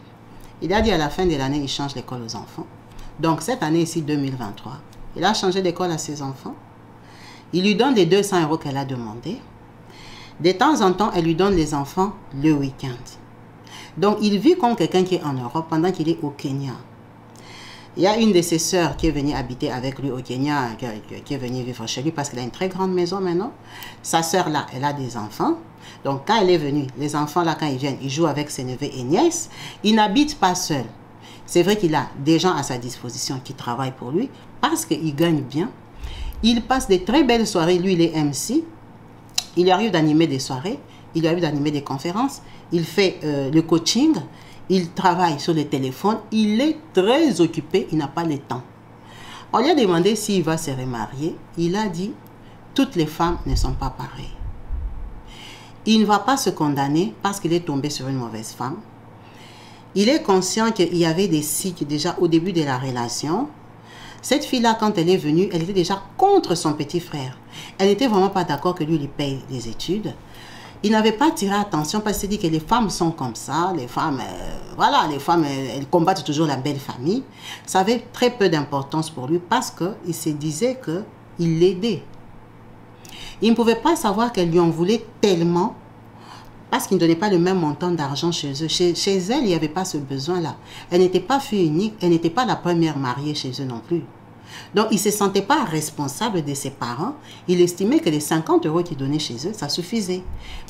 Il a dit à la fin de l'année, il change l'école aux enfants. Donc cette année ici, 2023, il a changé d'école à ses enfants. Il lui donne les 200 € qu'elle a demandé. De temps en temps, elle lui donne les enfants le week-end. Donc il vit comme quelqu'un qui est en Europe pendant qu'il est au Kenya. Il y a une de ses sœurs qui est venue habiter avec lui au Kenya, qui est venue vivre chez lui parce qu'elle a une très grande maison maintenant. Sa sœur là, elle a des enfants. Donc quand elle est venue, les enfants là, quand ils viennent, ils jouent avec ses neveux et nièces. Il n'habite pas seul. C'est vrai qu'il a des gens à sa disposition qui travaillent pour lui parce qu'il gagne bien. Il passe des très belles soirées. Lui, il est MC. Il lui arrive d'animer des soirées. Il lui arrive d'animer des conférences. Il fait le coaching. Il travaille sur le téléphone. Il est très occupé. Il n'a pas le temps. On lui a demandé s'il va se remarier. Il a dit, toutes les femmes ne sont pas pareilles. Il ne va pas se condamner parce qu'il est tombé sur une mauvaise femme. Il est conscient qu'il y avait des cycles déjà au début de la relation. Cette fille-là, quand elle est venue, elle était déjà contre son petit frère. Elle n'était vraiment pas d'accord que lui paye les études. Il n'avait pas tiré attention parce qu'il s'est dit que les femmes sont comme ça. Les femmes, voilà, les femmes, elles combattent toujours la belle famille. Ça avait très peu d'importance pour lui parce qu'il se disait qu'il l'aidait. Il ne pouvait pas savoir qu'elle lui en voulait tellement parce qu'il ne donnait pas le même montant d'argent chez eux. Chez elle, il n'y avait pas ce besoin-là. Elle n'était pas fille unique, elle n'était pas la première mariée chez eux non plus. Donc, il ne se sentait pas responsable de ses parents. Il estimait que les 50 € qu'il donnait chez eux, ça suffisait.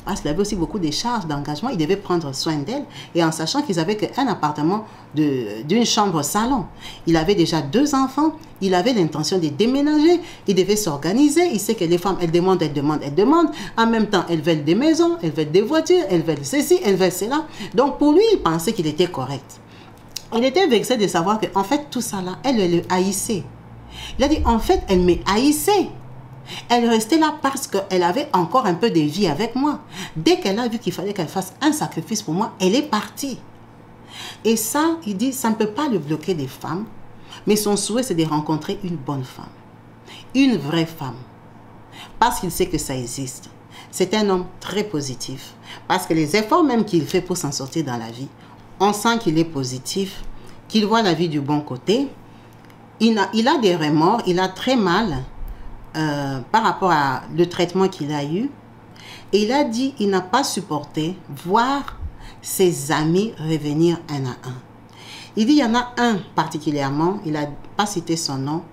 Parce qu'il avait aussi beaucoup de charges d'engagement. Il devait prendre soin d'elle. Et en sachant qu'ils n'avaient qu'un appartement d'une chambre-salon. Il avait déjà 2 enfants. Il avait l'intention de déménager. Il devait s'organiser. Il sait que les femmes, elles demandent, elles demandent, elles demandent. En même temps, elles veulent des maisons, elles veulent des voitures, elles veulent ceci, elles veulent cela. Donc, pour lui, il pensait qu'il était correct. Il était vexé de savoir qu'en fait, tout ça là, elle le haïssait. Il a dit, en fait, elle me haïssait. Elle restait là parce qu'elle avait encore un peu de vie avec moi. Dès qu'elle a vu qu'il fallait qu'elle fasse un sacrifice pour moi, elle est partie. Et ça, il dit, ça ne peut pas le bloquer des femmes. Mais son souhait, c'est de rencontrer une bonne femme. Une vraie femme. Parce qu'il sait que ça existe. C'est un homme très positif. Parce que les efforts même qu'il fait pour s'en sortir dans la vie, on sent qu'il est positif, qu'il voit la vie du bon côté. Il a des remords, il a très mal par rapport à le traitement qu'il a eu. Et il a dit qu'il n'a pas supporté voir ses amis revenir un à un. Il dit qu'il y en a un particulièrement, il n'a pas cité son nom,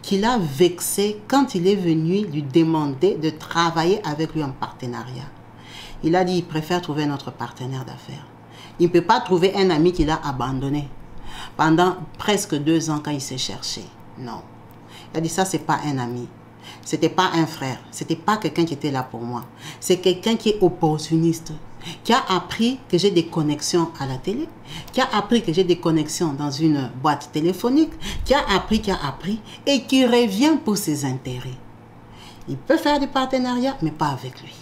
qu'il a vexé quand il est venu lui demander de travailler avec lui en partenariat. Il a dit qu'il préfère trouver notre partenaire d'affaires. Il ne peut pas trouver un ami qu'il a abandonné pendant presque 2 ans quand il s'est cherché. Non. Il a dit ça, c'est pas un ami. C'était pas un frère. C'était pas quelqu'un qui était là pour moi. C'est quelqu'un qui est opportuniste. Qui a appris que j'ai des connexions à la télé. Qui a appris que j'ai des connexions dans une boîte téléphonique. Qui a appris et qui revient pour ses intérêts. Il peut faire des partenariats, mais pas avec lui.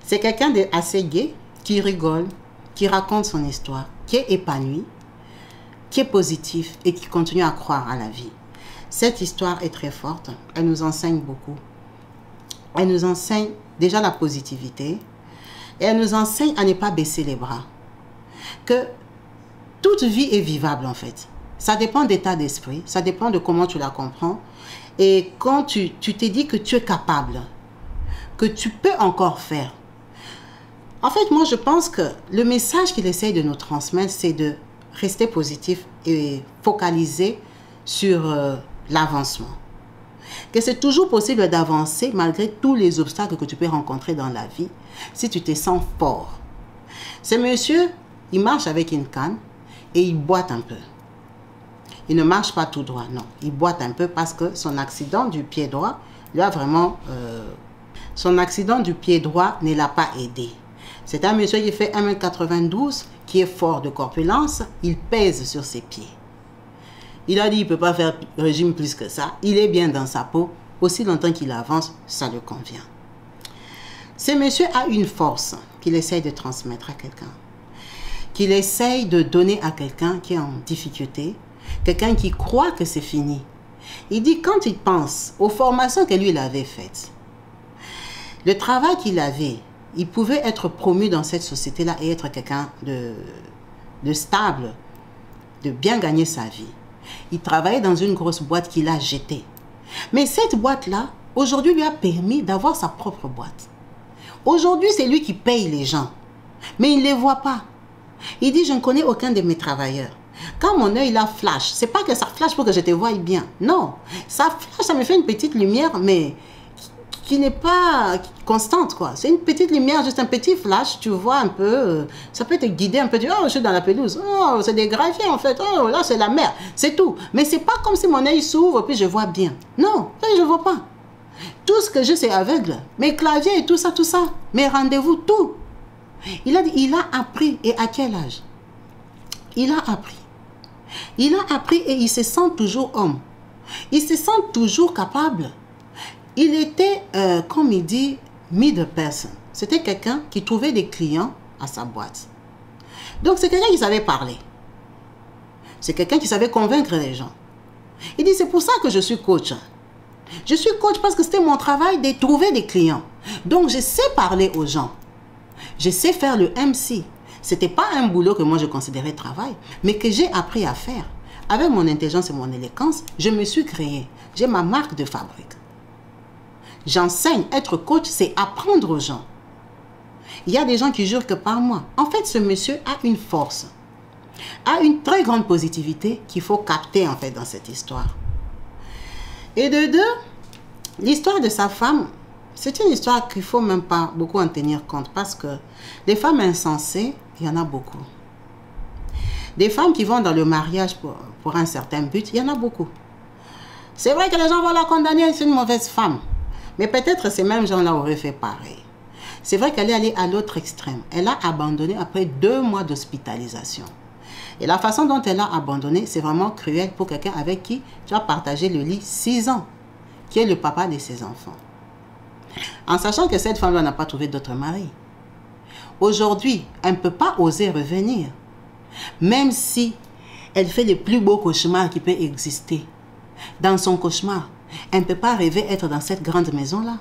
C'est quelqu'un d'assez gai, qui rigole, qui raconte son histoire, qui est épanoui, qui est positif et qui continue à croire à la vie. Cette histoire est très forte. Elle nous enseigne beaucoup. Elle nous enseigne déjà la positivité. Et elle nous enseigne à ne pas baisser les bras. Que toute vie est vivable en fait. Ça dépend d'état d'esprit. Ça dépend de comment tu la comprends. Et quand tu te dis que tu es capable, que tu peux encore faire. En fait, moi je pense que le message qu'il essaye de nous transmettre, c'est de rester positif et focaliser sur l'avancement. Que c'est toujours possible d'avancer malgré tous les obstacles que tu peux rencontrer dans la vie si tu te sens fort. Ce monsieur, il marche avec une canne et il boite un peu. Il ne marche pas tout droit, non. Il boite un peu parce que son accident du pied droit lui a vraiment... son accident du pied droit ne l'a pas aidé. C'est un monsieur qui fait 1m92, qui est fort de corpulence, il pèse sur ses pieds. Il a dit qu'il ne peut pas faire régime plus que ça. Il est bien dans sa peau. Aussi longtemps qu'il avance, ça le convient. Ce monsieur a une force qu'il essaye de transmettre à quelqu'un. Qu'il essaye de donner à quelqu'un qui est en difficulté. Quelqu'un qui croit que c'est fini. Il dit quand il pense aux formations que lui il avait faites, le travail qu'il avait, il pouvait être promu dans cette société-là et être quelqu'un de stable, de bien gagner sa vie. Il travaillait dans une grosse boîte qu'il a jetée. Mais cette boîte-là, aujourd'hui, lui a permis d'avoir sa propre boîte. Aujourd'hui, c'est lui qui paye les gens. Mais il ne les voit pas. Il dit, je ne connais aucun de mes travailleurs. Quand mon œil là flash, c'est pas que ça flash pour que je te voie bien. Non, ça flash, ça me fait une petite lumière, mais qui n'est pas constante, quoi. C'est une petite lumière, juste un petit flash, tu vois un peu, ça peut te guider un peu, tu dis, oh, je suis dans la pelouse, oh, c'est des graviers en fait, oh, là c'est la mer, c'est tout. Mais c'est pas comme si mon œil s'ouvre puis je vois bien. Non, là je vois pas. Tout ce que j'ai, c'est aveugle. Mes claviers et tout ça, mes rendez-vous, tout. Il a dit, il a appris, et à quel âge? Il a appris. Il a appris et il se sent toujours homme. Il se sent toujours capable. Il était, comme il dit, middle person. C'était quelqu'un qui trouvait des clients à sa boîte. Donc, c'est quelqu'un qui savait parler. C'est quelqu'un qui savait convaincre les gens. Il dit, c'est pour ça que je suis coach. Je suis coach parce que c'était mon travail de trouver des clients. Donc, je sais parler aux gens. Je sais faire le MC. Ce n'était pas un boulot que moi je considérais travail, mais que j'ai appris à faire. Avec mon intelligence et mon élégance, je me suis créé. J'ai ma marque de fabrique. J'enseigne, être coach, c'est apprendre aux gens. Il y a des gens qui jurent que par moi. En fait, ce monsieur a une force, a une très grande positivité qu'il faut capter en fait dans cette histoire. Et de deux, l'histoire de sa femme, c'est une histoire qu'il ne faut même pas beaucoup en tenir compte parce que les femmes insensées, il y en a beaucoup. Des femmes qui vont dans le mariage pour un certain but, il y en a beaucoup. C'est vrai que les gens vont la condamner, c'est une mauvaise femme. Mais peut-être ces mêmes gens-là auraient fait pareil. C'est vrai qu'elle est allée à l'autre extrême. Elle a abandonné après 2 mois d'hospitalisation. Et la façon dont elle a abandonné, c'est vraiment cruel pour quelqu'un avec qui tu as partagé le lit 6 ans, qui est le papa de ses enfants. En sachant que cette femme-là n'a pas trouvé d'autre mari. Aujourd'hui, elle ne peut pas oser revenir. Même si elle fait les plus beaux cauchemars qui peuvent exister. Dans son cauchemar, elle ne peut pas rêver être dans cette grande maison-là.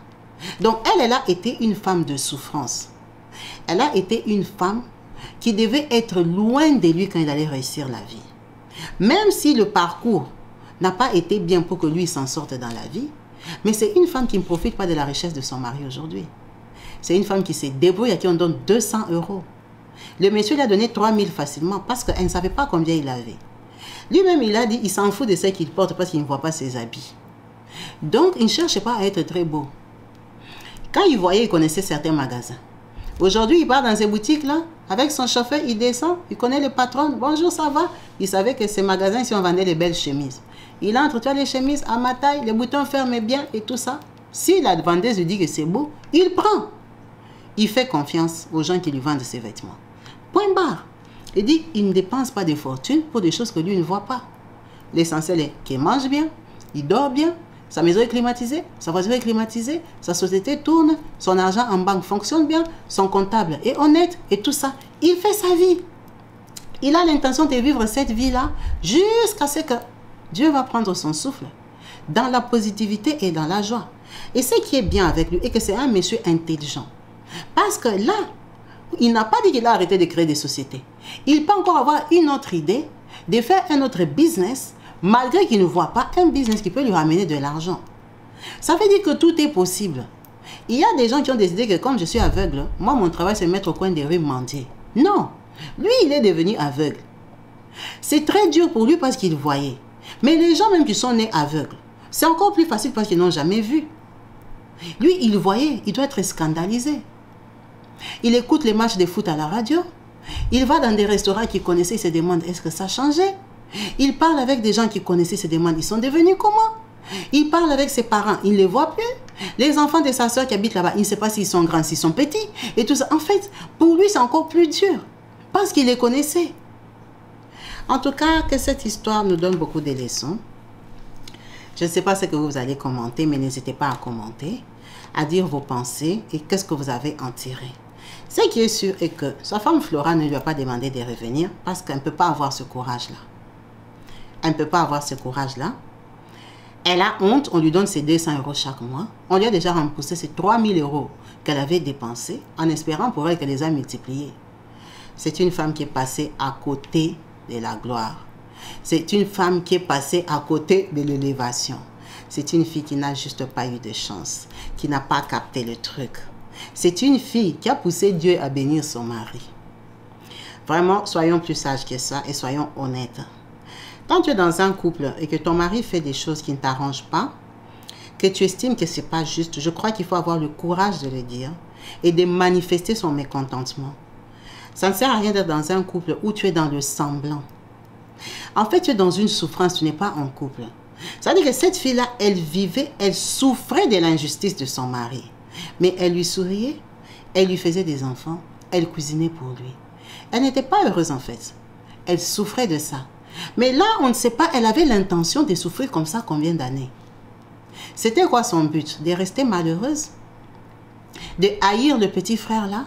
Donc, elle a été une femme de souffrance. Elle a été une femme qui devait être loin de lui quand il allait réussir la vie. Même si le parcours n'a pas été bien pour que lui s'en sorte dans la vie, mais c'est une femme qui ne profite pas de la richesse de son mari aujourd'hui. C'est une femme qui se débrouille, à qui on donne 200 €. Le monsieur lui a donné 3 000 facilement parce qu'elle ne savait pas combien il avait. Lui-même, il a dit, il s'en fout de ce qu'il porte parce qu'il ne voit pas ses habits. Donc, il ne cherchait pas à être très beau. Quand il voyait, il connaissait certains magasins. Aujourd'hui, il part dans ces boutiques-là, avec son chauffeur, il descend, il connaît le patron. Bonjour, ça va? Il savait que ces magasins, ici, on vendait les belles chemises. Il entre, tu as les chemises à ma taille, les boutons ferment bien et tout ça. Si la vendeuse lui dit que c'est beau, il prend. Il fait confiance aux gens qui lui vendent ses vêtements. Point barre. Il dit, il ne dépense pas de fortune pour des choses que lui ne voit pas. L'essentiel est qu'il mange bien, il dort bien, sa maison est climatisée, sa voiture est climatisée, sa société tourne, son argent en banque fonctionne bien, son comptable est honnête et tout ça. Il fait sa vie. Il a l'intention de vivre cette vie-là jusqu'à ce que Dieu va prendre son souffle dans la positivité et dans la joie. Et ce qui est bien avec lui est que c'est un monsieur intelligent. Parce que là, il n'a pas dit qu'il a arrêté de créer des sociétés. Il peut encore avoir une autre idée, de faire un autre business, malgré qu'il ne voit pas un business qui peut lui ramener de l'argent. Ça veut dire que tout est possible. Il y a des gens qui ont décidé que comme je suis aveugle, moi mon travail c'est mettre au coin des rues mendier. Non, lui il est devenu aveugle. C'est très dur pour lui parce qu'il voyait. Mais les gens même qui sont nés aveugles, c'est encore plus facile parce qu'ils n'ont jamais vu. Lui, il voyait, il doit être scandalisé. Il écoute les matchs de foot à la radio. Il va dans des restaurants qu'il connaissait, il se demande, est-ce que ça a changé? Il parle avec des gens qu'il connaissait, il se demande, ils sont devenus comment? Il parle avec ses parents, il ne les voit plus. Les enfants de sa soeur qui habitent là-bas, il ne sait pas s'ils sont grands, s'ils sont petits. Et tout ça, en fait, pour lui, c'est encore plus dur. Parce qu'il les connaissait. En tout cas, que cette histoire nous donne beaucoup de leçons. Je ne sais pas ce que vous allez commenter, mais n'hésitez pas à commenter, à dire vos pensées et qu'est-ce que vous avez en tiré. Ce qui est sûr est que sa femme Flora ne lui a pas demandé de revenir parce qu'elle ne peut pas avoir ce courage-là. Elle ne peut pas avoir ce courage-là. Elle a honte, on lui donne ses 200 € chaque mois. On lui a déjà remboursé ces 3000 € qu'elle avait dépensés en espérant pour elle qu'elle les a multipliés. C'est une femme qui est passée à côté de la gloire. C'est une femme qui est passée à côté de l'élévation. C'est une fille qui n'a juste pas eu de chance, qui n'a pas capté le truc. C'est une fille qui a poussé Dieu à bénir son mari. Vraiment, soyons plus sages que ça et soyons honnêtes. Quand tu es dans un couple et que ton mari fait des choses qui ne t'arrangent pas, que tu estimes que ce n'est pas juste, je crois qu'il faut avoir le courage de le dire et de manifester son mécontentement. Ça ne sert à rien d'être dans un couple où tu es dans le semblant. En fait, tu es dans une souffrance, tu n'es pas en couple. Ça veut dire que cette fille-là, elle vivait, elle souffrait de l'injustice de son mari. Mais elle lui souriait, elle lui faisait des enfants, elle cuisinait pour lui. Elle n'était pas heureuse en fait. Elle souffrait de ça. Mais là, on ne sait pas, elle avait l'intention de souffrir comme ça combien d'années. C'était quoi son but? De rester malheureuse? De haïr le petit frère là?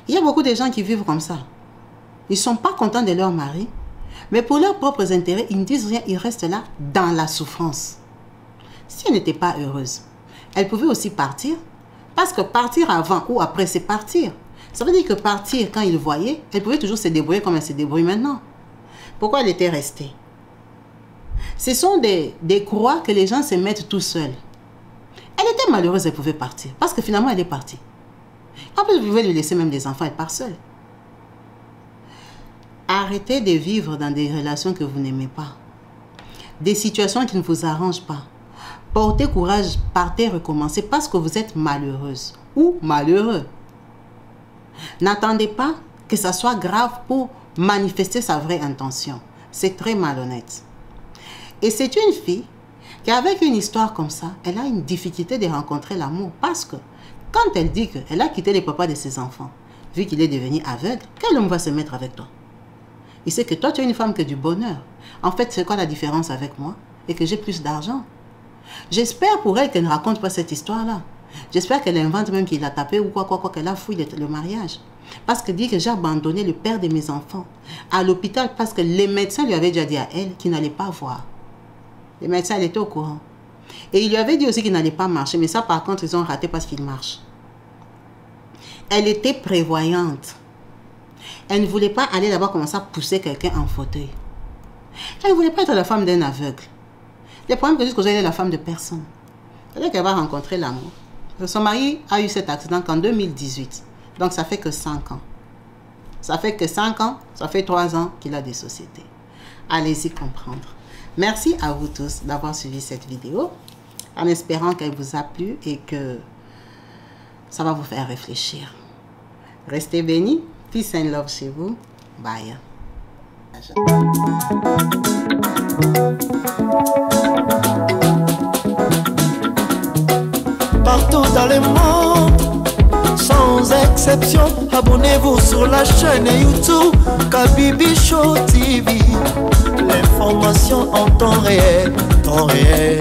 Il y a beaucoup de gens qui vivent comme ça. Ils ne sont pas contents de leur mari, mais pour leurs propres intérêts, ils ne disent rien, ils restent là dans la souffrance. Si elle n'était pas heureuse, elle pouvait aussi partir, parce que partir avant ou après, c'est partir. Ça veut dire que partir, quand il voyait, elle pouvait toujours se débrouiller comme elle se débrouille maintenant. Pourquoi elle était restée? Ce sont des croix que les gens se mettent tout seuls. Elle était malheureuse, elle pouvait partir, parce que finalement, elle est partie. En plus, vous pouvez lui laisser même des enfants, elle part seule. Arrêtez de vivre dans des relations que vous n'aimez pas. Des situations qui ne vous arrangent pas. Portez courage, partez, recommencez parce que vous êtes malheureuse ou malheureux. N'attendez pas que ça soit grave pour manifester sa vraie intention. C'est très malhonnête. Et c'est une fille qui, avec une histoire comme ça, elle a une difficulté de rencontrer l'amour parce que quand elle dit qu'elle a quitté les papas de ses enfants, vu qu'il est devenu aveugle, quel homme va se mettre avec toi? Il sait que toi, tu es une femme qui a du bonheur. En fait, c'est quoi la différence avec moi? Et que j'ai plus d'argent. J'espère pour elle qu'elle ne raconte pas cette histoire-là. J'espère qu'elle invente même qu'il a tapé ou quoi, qu'elle a fouillé le mariage. Parce qu'elle dit que j'ai abandonné le père de mes enfants à l'hôpital parce que les médecins lui avaient déjà dit à elle qu'il n'allait pas voir. Les médecins, elle était au courant. Et il lui avait dit aussi qu'il n'allait pas marcher. Mais ça, par contre, ils ont raté parce qu'il marche. Elle était prévoyante. Elle ne voulait pas aller là-bas commencer à pousser quelqu'un en fauteuil. Elle ne voulait pas être la femme d'un aveugle. Le problème que jusqu'aujourd'hui, elle est la femme de personne. C'est-à-dire qu'elle va rencontrer l'amour. Son mari a eu cet accident en 2018. Donc, ça fait que 5 ans. Ça fait que 5 ans, ça fait 3 ans qu'il a des sociétés. Allez-y comprendre. Merci à vous tous d'avoir suivi cette vidéo. En espérant qu'elle vous a plu et que ça va vous faire réfléchir. Restez bénis. Peace and love chez vous. Bye. Partout dans le monde, sans exception, abonnez-vous sur la chaîne YouTube Kabibi Show TV. L'information en temps réel, Allez.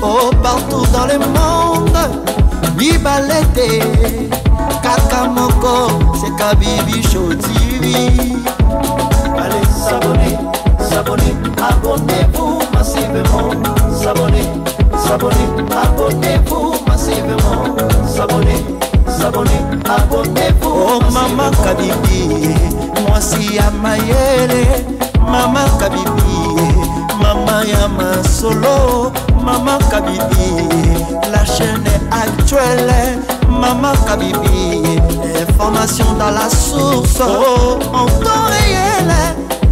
Oh, partout dans le monde, Bibalete, Kakamoko, c'est Kabibi Show TV. Allez, s'abonner, abonnez-vous massivement. S'abonner, abonnez-vous massivement. S'abonner, abonnez-vous. Oh, Maman Kabibi, moi si à Mayele, Maman Kabibi, Maman Yama Solo, Maman Kabibi, la chaîne est actuelle, Maman Kabibi, l'information dans la source. Oh, en temps réel,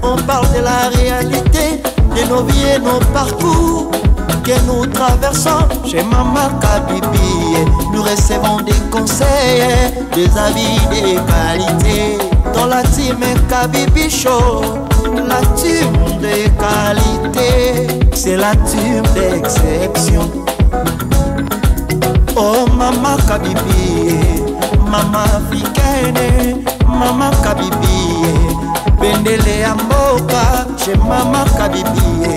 on parle de la réalité, de nos vies et nos parcours que nous traversons. Chez Maman Kabibi, nous recevons des conseils, des avis, des qualités. Dans la team Kabibi Show, la team de qualité, c'est la team d'exception. Oh Maman Kabibi, Maman africaine, Maman Kabibi, Bendele ya mboka, chez Maman Kabibi,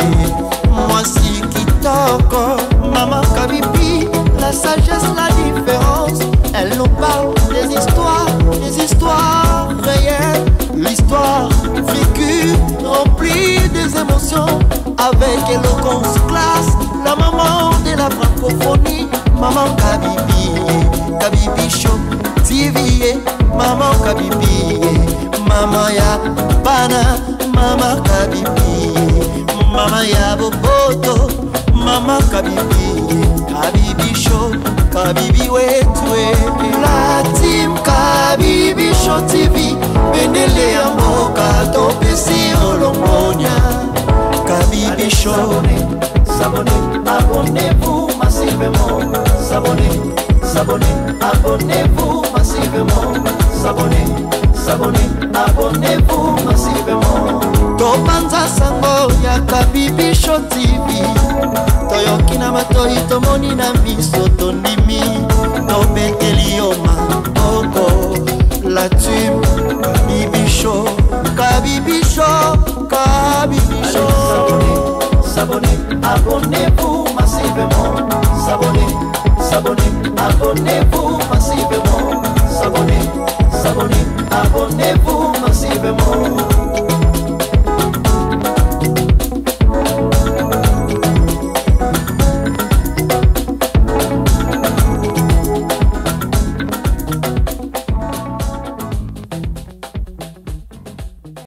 moi si kitoko, Maman Kabibi, la sagesse, la différence, elle nous parle des histoires réelles, l'histoire vécue, remplie des émotions, avec éloquence classe, la maman de la francophonie, Maman Kabibi, Kabibi Show TV, Maman Kabibi, Maman ya Bana, Maman Kabibi, Maman ya Boboto, Maman Kabibi, Kabibi Show, Kabibi wetwe. La team Kabibi Show TV, Bendele ya mboka, topesi olongonya. Kabibi Show, abonnez-vous massivement. Abonnez-vous massivement. Abonnez-vous massivement. Topanza sango ya Kabibi Show TV, toyoki na matoi tomoni na miso tondimi, tobeteli yo maboko. La team Kabibi Show, Kabibi Show, Kabibi Show. Abonnez-vous massivement. Abonnez-vous.